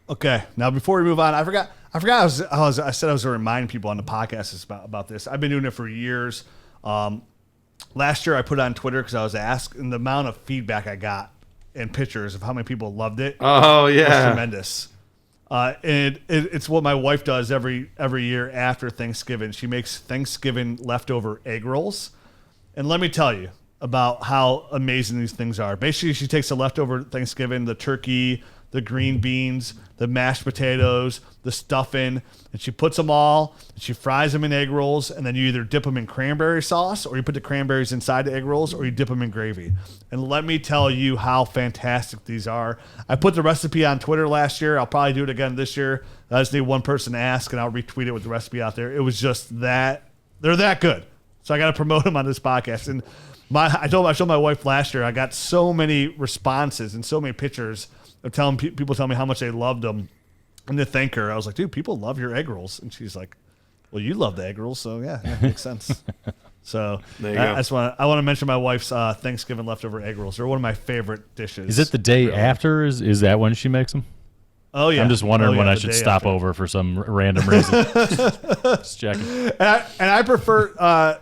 Okay, now before we move on, I forgot. I said I was going to remind people on the podcast about this. I've been doing it for years. Last year, I put it on Twitter because I was asked, and the amount of feedback I got and pictures of how many people loved it. Oh yeah, was tremendous. And it's what my wife does every year after Thanksgiving. She makes Thanksgiving leftover egg rolls, and let me tell you about how amazing these things are. Basically, she takes the leftover Thanksgiving, the turkey, the green beans, the mashed potatoes, the stuffing, and she puts them all, and she fries them in egg rolls, and then you either dip them in cranberry sauce, or you put the cranberries inside the egg rolls, or you dip them in gravy. And let me tell you how fantastic these are. I put the recipe on Twitter last year. I'll probably do it again this year. I just need one person to ask, and I'll retweet it with the recipe out there. It was just that. They're that good. So I got to promote them on this podcast. And I showed my wife last year. I got so many responses and so many pictures of people telling me how much they loved them, and to thank her. I was like, dude, people love your egg rolls. And she's like, well, you love the egg rolls, so yeah, that makes sense. So there you go. I want to mention my wife's Thanksgiving leftover egg rolls. They're one of my favorite dishes. Is it the day after? Is that when she makes them? Oh yeah. I'm just wondering when I should stop over for some random reason. Just checking. And I prefer.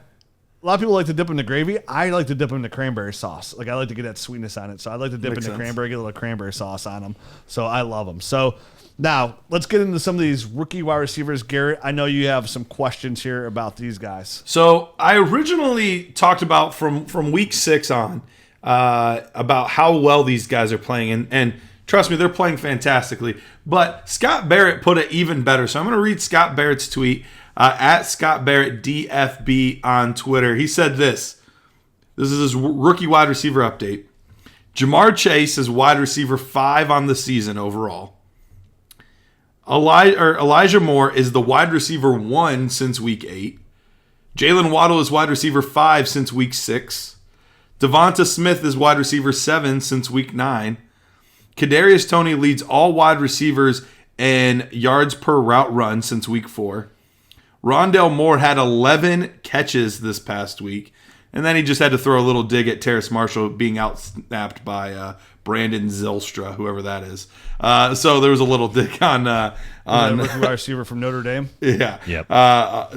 A lot of people like to dip in the gravy. I like to dip in the cranberry sauce. Like, I like to get that sweetness on it. So I like to dip in the cranberry, get a little cranberry sauce on them. So I love them. So now let's get into some of these rookie wide receivers. Garrett, I know you have some questions here about these guys. So I originally talked about from week 6 on about how well these guys are playing. And trust me, they're playing fantastically. But Scott Barrett put it even better. So I'm going to read Scott Barrett's tweet. At Scott Barrett DFB on Twitter. He said this. This is his rookie wide receiver update. Jamar Chase is wide receiver 5 on the season overall. Elijah Moore is the wide receiver 1 since week 8. Jalen Waddle is wide receiver 5 since week 6. Devonta Smith is wide receiver 7 since week 9. Kadarius Toney leads all wide receivers in yards per route run since week 4. Rondale Moore had 11 catches this past week, and then he just had to throw a little dig at Terrace Marshall being outsnapped by Brandon Zylstra, whoever that is. So there was a little dig on rookie wide receiver from Notre Dame. Yeah, yep.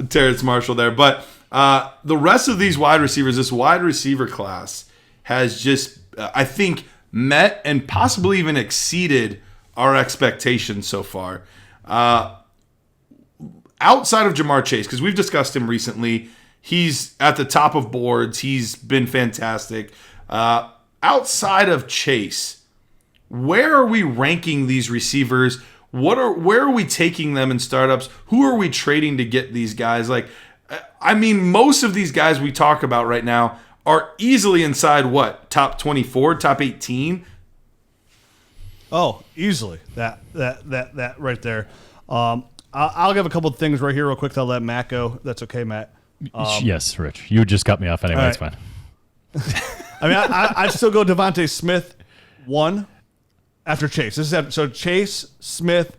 Terrace Marshall there. But the rest of these wide receivers, this wide receiver class, has just I think met and possibly even exceeded our expectations so far. Outside of Jamar Chase, because we've discussed him recently, he's at the top of boards. He's been fantastic. Outside of Chase, where are we ranking these receivers? Where are we taking them in startups? Who are we trading to get these guys? Like, I mean, most of these guys we talk about right now are easily inside what? Top 24, top 18? Oh, easily. That right there. I'll give a couple of things right here real quick. I'll let Matt go. That's okay, Matt. Yes, Rich. You just cut me off anyway. It's fine. I mean, I'd still go Devontae Smith 1 after Chase. So Chase, Smith,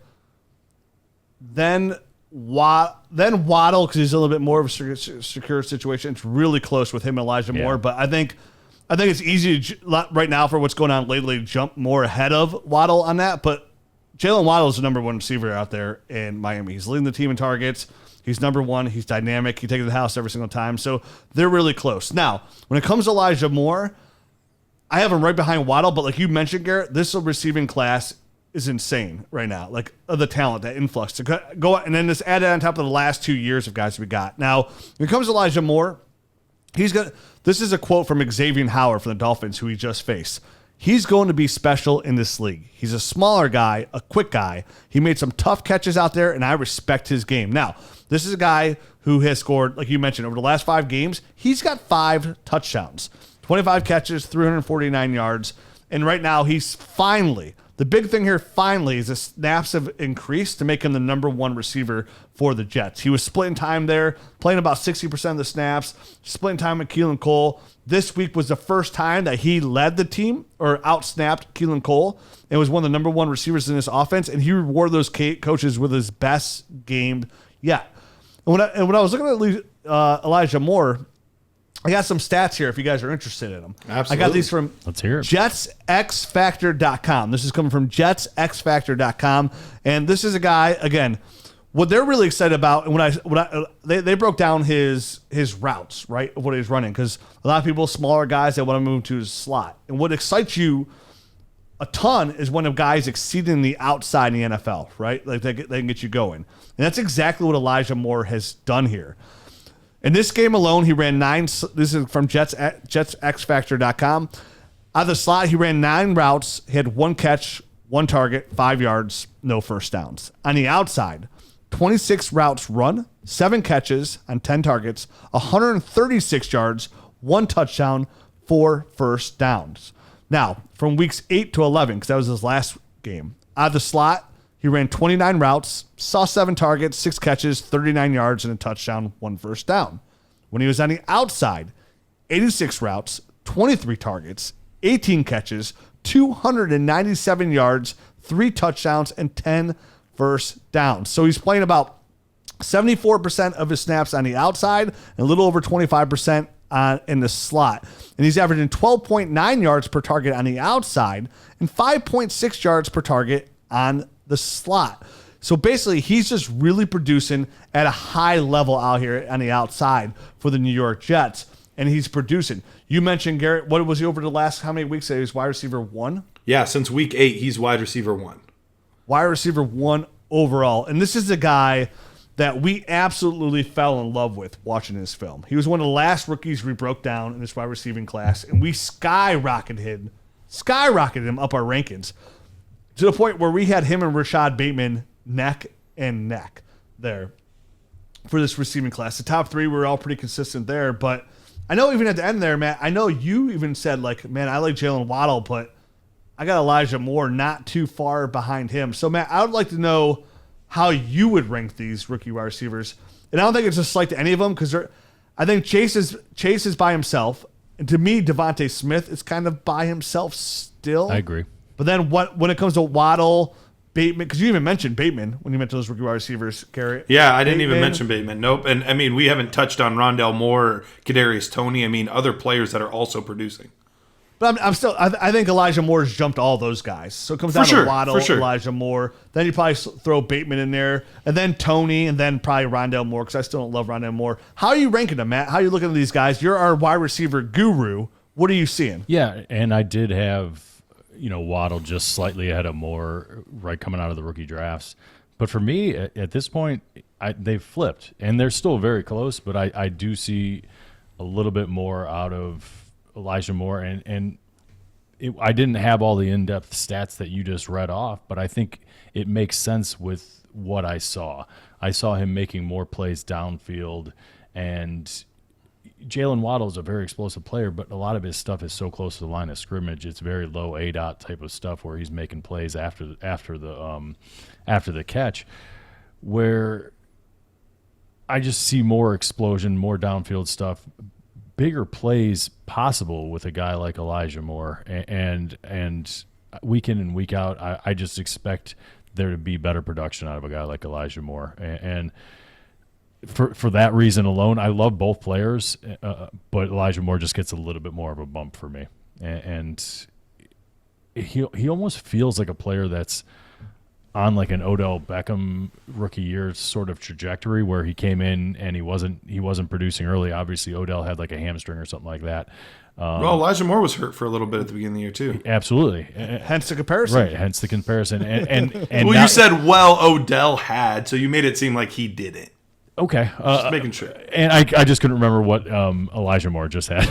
then Waddle, because he's a little bit more of a secure situation. It's really close with him and Elijah Moore. But I think it's easy to, right now for what's going on lately, jump more ahead of Waddle on that. But Jalen Waddle is the number 1 receiver out there in Miami. He's leading the team in targets. He's number 1. He's dynamic. He takes the house every single time. So they're really close. Now, when it comes to Elijah Moore, I have him right behind Waddle. But like you mentioned, Garrett, this receiving class is insane right now. Like the talent, that influx to go and then just add it on top of the last 2 years of guys we got. Now, when it comes to Elijah Moore, This is a quote from Xavier Howard from the Dolphins, who he just faced. He's going to be special in this league. He's a smaller guy, a quick guy. He made some tough catches out there, and I respect his game. Now, this is a guy who has scored, like you mentioned, over the last 5 games. He's got 5 touchdowns, 25 catches, 349 yards. And right now, he's finally, the big thing here finally is the snaps have increased to make him the number 1 receiver for the Jets. He was splitting time there, playing about 60% of the snaps, splitting time with Keelan Cole. This week was the first time that he led the team or outsnapped Keelan Cole and was one of the number 1 receivers in this offense. And he rewarded those coaches with his best game yet. And when I was looking at Elijah Moore, I got some stats here if you guys are interested in them. Absolutely. I got these from Let's hear it. JetsXFactor.com. This is coming from JetsXFactor.com. And this is a guy, again, what they're really excited about, and they broke down his routes, right, of what he's running, because a lot of people, smaller guys, they want to move to his slot. And what excites you a ton is when a guy's exceeding the outside in the NFL, right? Like they can get you going. And that's exactly what Elijah Moore has done here. In this game alone, he ran 9. This is from JetsXFactor.com. Out of the slot, he ran 9 routes. He had 1 catch, 1 target, 5 yards, no first downs. On the outside, 26 routes run, 7 catches on 10 targets, 136 yards, 1 touchdown, 4 first downs. Now, from weeks 8 to 11, because that was his last game, out of the slot, he ran 29 routes, saw 7 targets, 6 catches, 39 yards, and a touchdown, 1 first down. When he was on the outside, 86 routes, 23 targets, 18 catches, 297 yards, 3 touchdowns, and 10 first downs. So he's playing about 74% of his snaps on the outside and a little over 25% in the slot. And he's averaging 12.9 yards per target on the outside and 5.6 yards per target on the slot. So basically, he's just really producing at a high level out here on the outside for the New York Jets, and he's producing. You mentioned, Garrett, what was he over the last, how many weeks that he was wide receiver 1? Yeah, since week 8, he's wide receiver 1. Wide receiver 1 overall. And this is a guy that we absolutely fell in love with watching this film. He was one of the last rookies we broke down in this wide receiving class, and we skyrocketed him up our rankings to the point where we had him and Rashad Bateman neck and neck there for this receiving class. The top 3 were all pretty consistent there, but I know even at the end there, Matt, I know you even said, like, man, I like Jalen Waddle, but I got Elijah Moore not too far behind him. So, Matt, I would like to know how you would rank these rookie wide receivers. And I don't think it's a slight to any of them, because I think Chase is by himself. And to me, Devontae Smith is kind of by himself still. I agree. But then when it comes to Waddle, Bateman, because you even mentioned Bateman when you mentioned those rookie wide receivers, Garrett. Yeah, I didn't even mention Bateman. Nope. And I mean, we haven't touched on Rondale Moore, Kadarius Toney. I mean, other players that are also producing. But I'm still. I think Elijah Moore's jumped all those guys. So it comes down to Waddle, Elijah Moore. Then you probably throw Bateman in there, and then Toney, and then probably Rondale Moore, because I still don't love Rondale Moore. How are you ranking them, Matt? How are you looking at these guys? You're our wide receiver guru. What are you seeing? Yeah, and I did have, Waddle just slightly ahead of Moore right coming out of the rookie drafts. But for me, at this point, they've flipped, and they're still very close, but I do see a little bit more out of Elijah Moore, and I didn't have all the in-depth stats that you just read off, but I think it makes sense with what I saw. I saw him making more plays downfield, and Jalen Waddle is a very explosive player, but a lot of his stuff is so close to the line of scrimmage. It's very low ADOT type of stuff where he's making plays after the catch, where I just see more explosion, more downfield stuff, bigger plays possible with a guy like Elijah Moore, and week in and week out, I just expect there to be better production out of a guy like Elijah Moore, and for that reason alone, I love both players, but Elijah Moore just gets a little bit more of a bump for me, and he almost feels like a player that's on like an Odell Beckham rookie year sort of trajectory, where he came in and he wasn't producing early. Obviously, Odell had like a hamstring or something like that. Well, Elijah Moore was hurt for a little bit at the beginning of the year too. Absolutely, hence the comparison. Right, hence the comparison. And well, you said Odell had, so you made it seem like he didn't. Okay. Just making sure. And I just couldn't remember what Elijah Moore just had,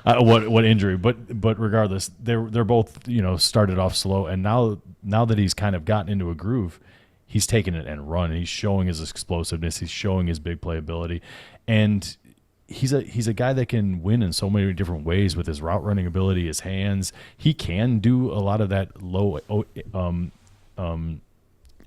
what injury. But regardless, they're both started off slow, and now that he's kind of gotten into a groove, he's taken it and run. And he's showing his explosiveness. He's showing his big playability, and he's a guy that can win in so many different ways with his route running ability, his hands. He can do a lot of that low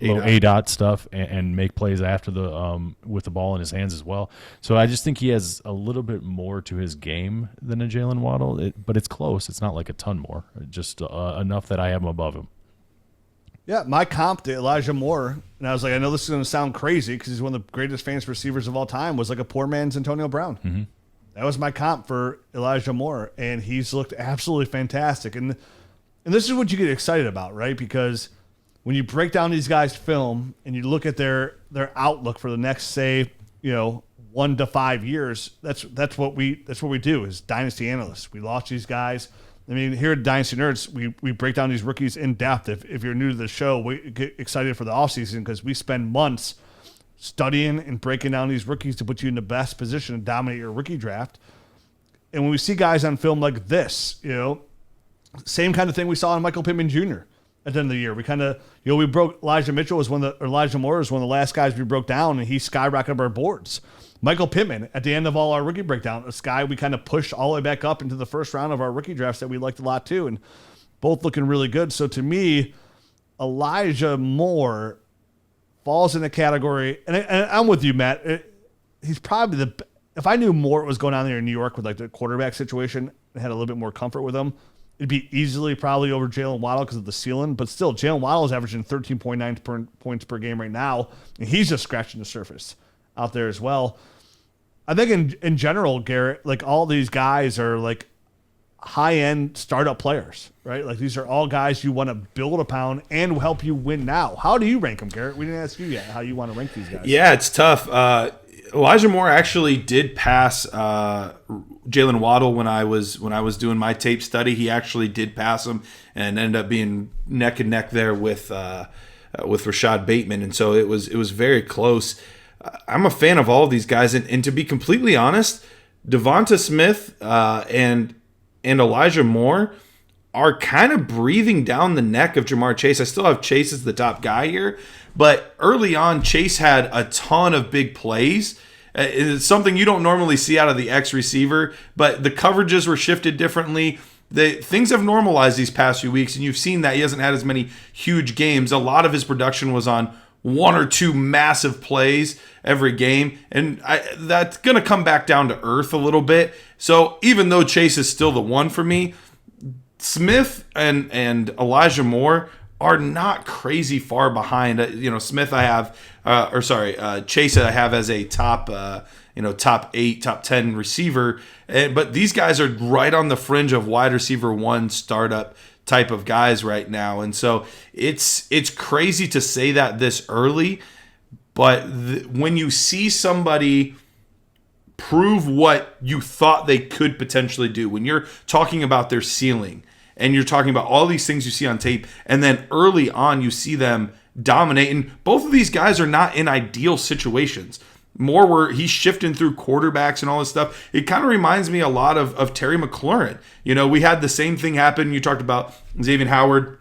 A-dot stuff and make plays after the with the ball in his hands as well. So I just think he has a little bit more to his game than a Jalen Waddle, but it's close. It's not like a ton more, just enough that I have him above him. Yeah, my comp to Elijah Moore, and I was like, I know this is going to sound crazy because he's one of the greatest fantasy receivers of all time, was like a poor man's Antonio Brown. Mm-hmm. That was my comp for Elijah Moore, and he's looked absolutely fantastic. And this is what you get excited about, right? Because when you break down these guys' film and you look at their outlook for the next, say, 1 to 5 years, that's what we do as dynasty analysts. We watch these guys. I mean, here at Dynasty Nerds, we break down these rookies in depth. If you're new to the show, we get excited for the offseason because we spend months studying and breaking down these rookies to put you in the best position to dominate your rookie draft. And when we see guys on film like this, same kind of thing we saw in Michael Pittman Jr. at the end of the year. We kind of, we broke Elijah Moore was one of the last guys we broke down, and he skyrocketed our boards. Michael Pittman, at the end of all our rookie breakdown, this guy we kind of pushed all the way back up into the first round of our rookie drafts that we liked a lot too, and both looking really good. So to me, Elijah Moore falls in the category, and I'm with you, Matt. He's probably if I knew more what was going on there in New York with like the quarterback situation and had a little bit more comfort with him, it'd be easily probably over Jalen Waddle because of the ceiling. But still, Jalen Waddle is averaging 13.9 points per game right now, and he's just scratching the surface out there as well. I think in general, Garrett, like all these guys are like high-end startup players, right? Like these are all guys you want to build upon and help you win now. How do you rank them, Garrett? We didn't ask you yet how you want to rank these guys. Yeah, it's tough. Elijah Moore actually did pass Jalen Waddle when I was doing my tape study. He actually did pass him and ended up being neck and neck there with Rashad Bateman, and so it was very close. I'm a fan of all of these guys, and to be completely honest, Devonta Smith and Elijah Moore are kind of breathing down the neck of Jamar Chase. I still have Chase as the top guy here, but early on, Chase had a ton of big plays. It's something you don't normally see out of the X receiver, but the coverages were shifted differently. Things have normalized these past few weeks, and you've seen that he hasn't had as many huge games. A lot of his production was on 1 or 2 massive plays every game, and that's going to come back down to earth a little bit. So even though Chase is still the one for me, Smith and Elijah Moore are not crazy far behind. Smith I have, Chase I have as a top 8, top 10 receiver, but these guys are right on the fringe of wide receiver 1 startup type of guys right now. And so it's crazy to say that this early, but when you see somebody prove what you thought they could potentially do, when you're talking about their ceiling and you're talking about all these things you see on tape, and then early on you see them dominating, both of these guys are not in ideal situations. More where he's shifting through quarterbacks and all this stuff. It kind of reminds me a lot of Terry McLaurin. We had the same thing happen. You talked about Xavier Howard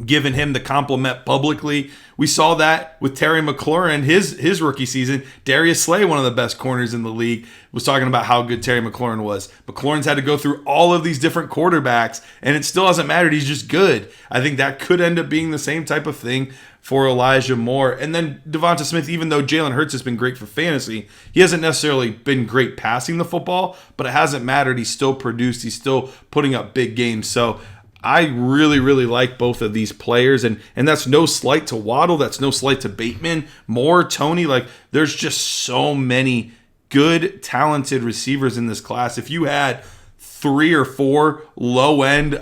giving him the compliment publicly. We saw that with Terry McLaurin, his rookie season. Darius Slay, one of the best corners in the league, was talking about how good Terry McLaurin was. McLaurin's had to go through all of these different quarterbacks, and it still hasn't mattered. He's just good. I think that could end up being the same type of thing for Elijah Moore. And then Devonta Smith, even though Jalen Hurts has been great for fantasy, he hasn't necessarily been great passing the football, but it hasn't mattered. He's still produced. He's still putting up big games. So I really, really like both of these players. And that's no slight to Waddle. That's no slight to Bateman, Moore, Tony. Like, there's just so many good, talented receivers in this class. If you had 3 or 4 low-end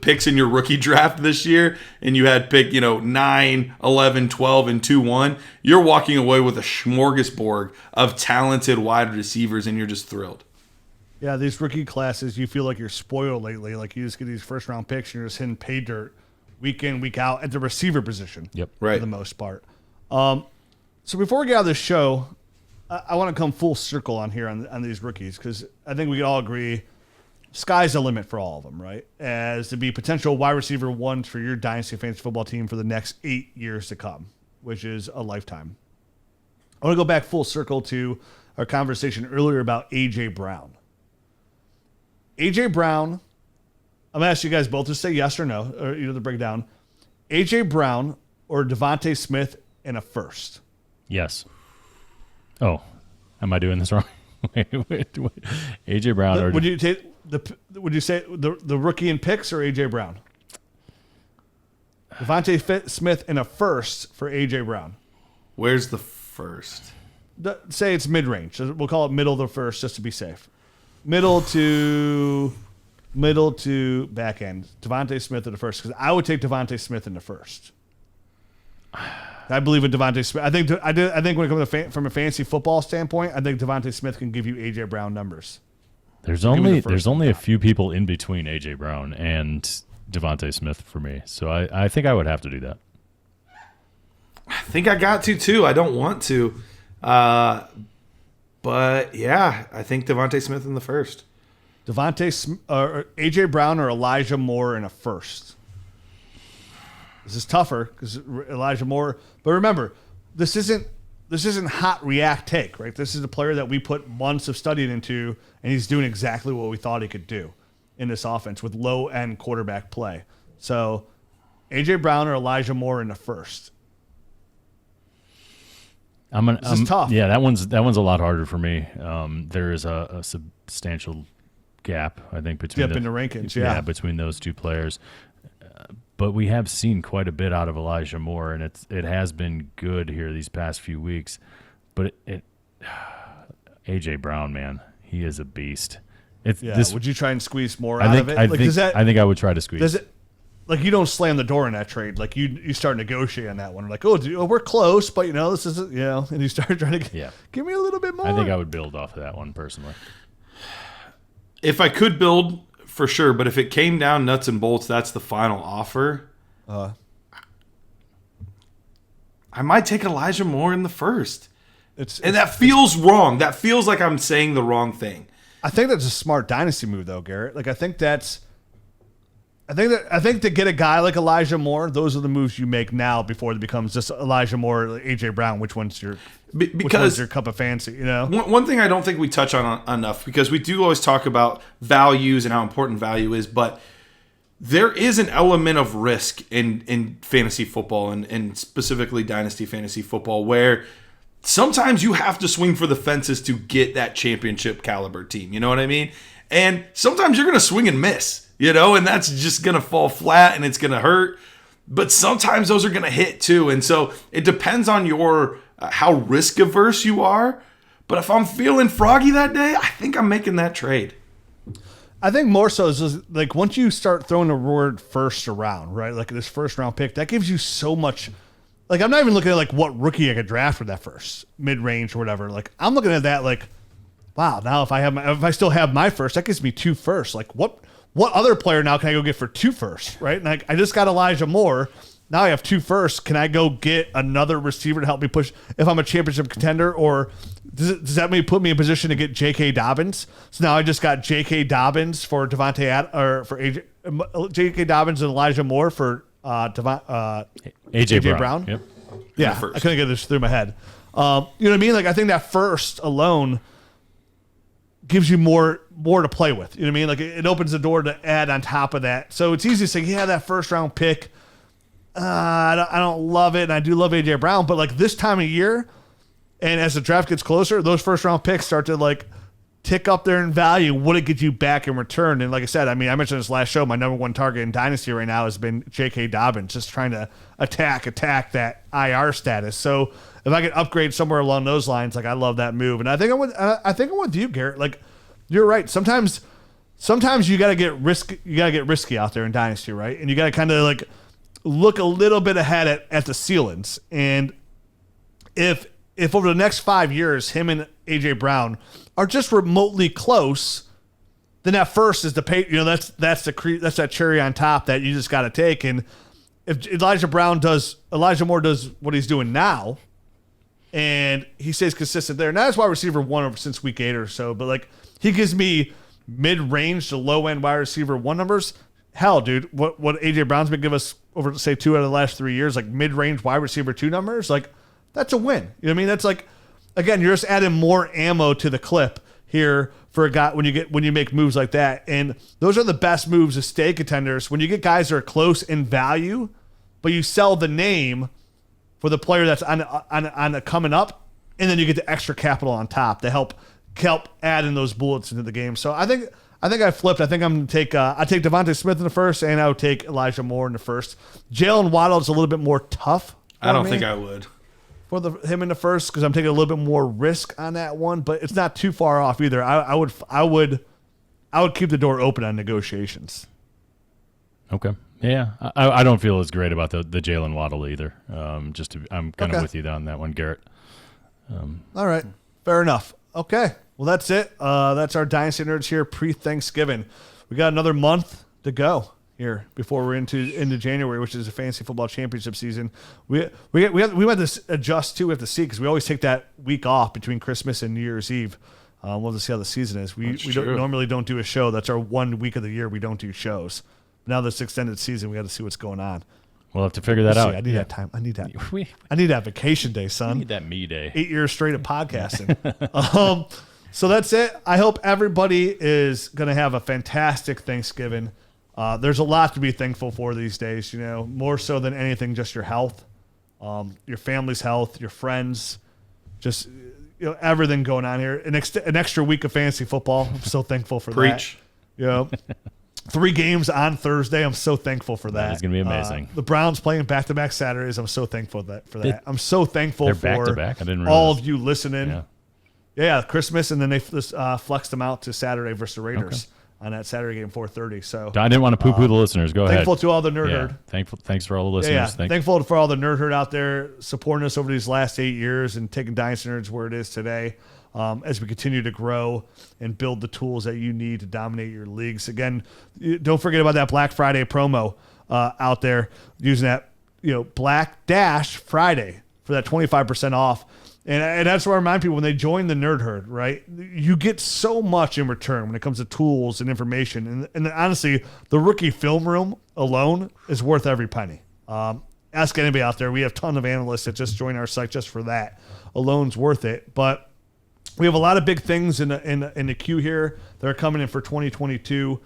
picks in your rookie draft this year, and you had pick 9, 11, 12, and 2-1, you're walking away with a smorgasbord of talented wide receivers, and you're just thrilled. Yeah, these rookie classes, you feel like you're spoiled lately. Like, you just get these first round picks and you're just hitting pay dirt week in, week out at the receiver position. Yep. For Right. the most part. So before we get out of this show, I want to come full circle on here on these rookies because I think we can all agree sky's the limit for all of them, right? As to be potential wide receiver ones for your Dynasty Fantasy Football team for the next 8 years to come, which is a lifetime. I want to go back full circle to our conversation earlier about A.J. Brown. A.J. Brown, I'm going to ask you guys both to say yes or no, or the breakdown. A.J. Brown or Devontae Smith in a first? Yes. Oh, am I doing this wrong? wait. A.J. Brown or... Would you take would you say the rookie in picks or A.J. Brown? Devontae Smith in a first for A.J. Brown. Where's the first? Say it's mid-range. We'll call it middle of the first just to be safe. Middle to back end. Devontae Smith in the first because I would take Devontae Smith in the first. I believe in Devontae Smith. I think when it comes to from a fantasy football standpoint, I think Devontae Smith can give you A.J. Brown numbers. There's only a few people in between A.J. Brown and Devontae Smith for me, so I think I would have to do that. I think I got to too. I don't want to, but yeah, I think Devontae Smith in the first. Or A.J. Brown or Elijah Moore in a first. This is tougher because Elijah Moore. But remember, this isn't hot react take, right? This is a player that we put months of studying into, and he's doing exactly what we thought he could do in this offense with low end quarterback play. So, A.J. Brown or Elijah Moore in the first. This is tough. Yeah, that one's a lot harder for me. There is a substantial gap, I think, between in the rankings. Yeah, between those two players. But we have seen quite a bit out of Elijah Moore, and it has been good here these past few weeks. But A.J. Brown, man, he is a beast. Would you try and squeeze more out of it? I think I would try to squeeze. Does it? Like you don't slam the door in that trade. Like you start negotiating on that one. Like, we're close, but this is and you start trying to give me a little bit more. I think I would build off of that one personally. If I could build, for sure, but if it came down nuts and bolts, that's the final offer. I might take Elijah Moore in the first. That feels wrong. That feels like I'm saying the wrong thing. I think that's a smart dynasty move, though, Garrett. Like I think to get a guy like Elijah Moore, those are the moves you make now before it becomes just Elijah Moore or A.J. Brown. Which one's your cup of fancy? One thing I don't think we touch on enough, because we do always talk about values and how important value is, but there is an element of risk in fantasy football and specifically dynasty fantasy football where sometimes you have to swing for the fences to get that championship caliber team. You know what I mean? And sometimes you're going to swing and miss. And that's just going to fall flat and it's going to hurt. But sometimes those are going to hit too. And so it depends on your how risk averse you are. But if I'm feeling froggy that day, I think I'm making that trade. I think more so is just, like once you start throwing the word first around, right? Like this first round pick, that gives you so much. Like I'm not even looking at like what rookie I could draft for that first mid range or whatever. Like I'm looking at that like, wow, now if I still have my first, that gives me 2 firsts. Like what other player now can I go get for 2 firsts, right? And I just got Elijah Moore. Now I have 2 firsts. Can I go get another receiver to help me push if I'm a championship contender? Or does that put me in position to get J.K. Dobbins? So now I just got J.K. Dobbins for J.K. Dobbins and Elijah Moore for A.J. Brown. Yep. Yeah, I couldn't get this through my head. You know what I mean? Like I think that first alone gives you more to play with. You know what I mean? Like it opens the door to add on top of that. So it's easy to say, yeah, that first round pick, I don't love it. And I do love A.J. Brown, but like this time of year and as the draft gets closer, those first round picks start to like tick up there in value. What it gets you back in return. And like I said, I mentioned this last show, my number one target in Dynasty right now has been J.K. Dobbins, just trying to attack that IR status. So if I could upgrade somewhere along those lines, like I love that move. And I think I'm with you, Garrett. Like you're right. Sometimes you got to get risky out there in Dynasty, right? And you got to kind of like look a little bit ahead at the ceilings. And if over the next 5 years, him and A.J. Brown are just remotely close, then that first is the pay. That's that cherry on top that you just got to take. And if Elijah Moore does what he's doing now, and he stays consistent there. Not as wide receiver 1 since week 8 or so, but like he gives me mid-range to low-end wide receiver 1 numbers. Hell, dude, what AJ Brown's been giving us over, say, 2 out of the last 3 years, like mid-range wide receiver 2 numbers, like that's a win. You know what I mean? That's like, again, you're just adding more ammo to the clip here for a guy when you make moves like that. And those are the best moves to stay contenders. When you get guys that are close in value, but you sell the name for the player that's on the coming up, and then you get the extra capital on top to help add in those bullets into the game. So I think I flipped. I think I'm going to take I take Devontae Smith in the first, and I would take Elijah Moore in the first. Jalen Waddle is a little bit more tough. I don't think I would. For him in the first, because I'm taking a little bit more risk on that one, but it's not too far off either. I would keep the door open on negotiations. Okay. Yeah, I don't feel as great about the Jalen Waddle either. I'm kind of with you on that one, Garrett. All right, fair enough. Okay, well that's it. That's our Dynasty Nerds here pre-Thanksgiving. We got another month to go here before we're into January, which is a fantasy football championship season. We have to adjust too. We have to see because we always take that week off between Christmas and New Year's Eve. We'll have to see how the season is. We normally don't do a show. That's our 1 week of the year we don't do shows. Now this extended season, we got to see what's going on. We'll have to figure that out. I need that time. I need that vacation day, son. I need that me day. 8 years straight of podcasting. So that's it. I hope everybody is going to have a fantastic Thanksgiving. There's a lot to be thankful for these days, more so than anything, just your health, your family's health, your friends, just everything going on here. An extra week of fantasy football. I'm so thankful for Preach. that. 3 games on Thursday. I'm so thankful for that. It's going to be amazing. The Browns playing back-to-back Saturdays. I'm so thankful for that. I'm so thankful for back-to-back. I didn't realize. All of you listening. Yeah, Christmas, and then they flexed them out to Saturday versus the Raiders on that Saturday game, 4:30. So I didn't want to poo-poo the listeners. Go ahead. Thankful to all the Nerd Herd. Thanks for all the listeners. Thankful for all the Nerd Herd out there supporting us over these last 8 years and taking Dynasty Nerds where it is today. As we continue to grow and build the tools that you need to dominate your leagues. Again, don't forget about that Black Friday promo out there, using that Black Dash Friday for that 25% off. And that's where I remind people when they join the Nerd Herd, right? You get so much in return when it comes to tools and information. And honestly, the rookie film room alone is worth every penny. Ask anybody out there. We have a ton of analysts that just join our site just for that. Alone's worth it. But we have a lot of big things in the queue here that are coming in for 2022 to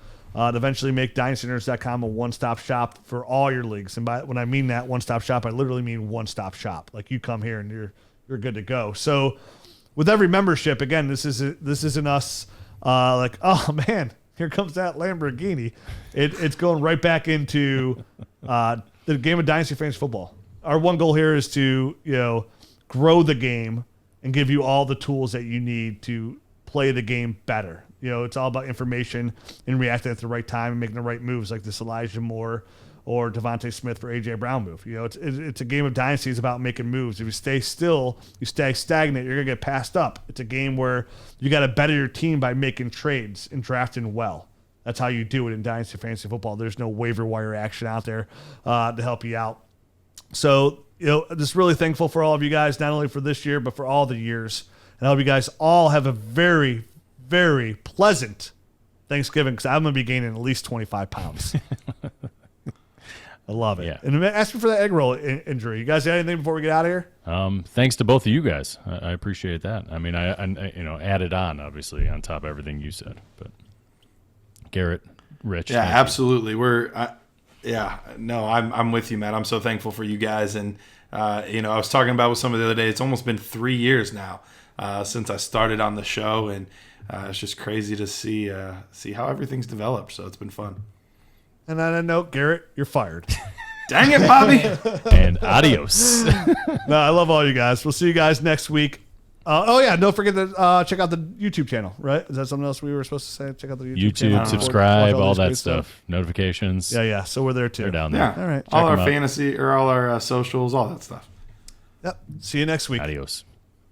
eventually make DynastyNerds.com a one-stop shop for all your leagues. And when I mean that one-stop shop, I literally mean one-stop shop. Like you come here and you're good to go. So with every membership, again, this isn't us like, oh man, here comes that Lamborghini. It's going right back into the game of Dynasty Fantasy Football. Our one goal here is to grow the game and give you all the tools that you need to play the game better. It's all about information and reacting at the right time and making the right moves, like this Elijah Moore or Devontae Smith for AJ Brown move. It's a game of dynasty. It's about making moves. If you stay still, you stay stagnant, you're gonna get passed up. It's a game where you got to better your team by making trades and drafting well. That's how you do it in Dynasty Fantasy Football. There's no waiver wire action out there to help you out. So, just really thankful for all of you guys, not only for this year, but for all the years. And I hope you guys all have a very, very pleasant Thanksgiving, because I'm going to be gaining at least 25 pounds. I love it. Yeah. And ask me for that egg roll injury. You guys got anything before we get out of here? Thanks to both of you guys. I appreciate that. I mean, I added on, obviously, on top of everything you said. But Garrett, Rich. Yeah, absolutely. I'm with you, Matt. I'm so thankful for you guys. And, I was talking about with somebody the other day, it's almost been 3 years now since I started on the show. And it's just crazy to see how everything's developed. So it's been fun. And on that note, Garrett, you're fired. Dang it, Bobby. And adios. No, I love all you guys. We'll see you guys next week. Don't forget to check out the YouTube channel, right? Is that something else we were supposed to say? Check out the YouTube channel. Subscribe, all that stuff. Notifications. Yeah. So we're there too. They're down there. Yeah. All right. All our fantasy or all our socials, all that stuff. Yep. See you next week. Adios.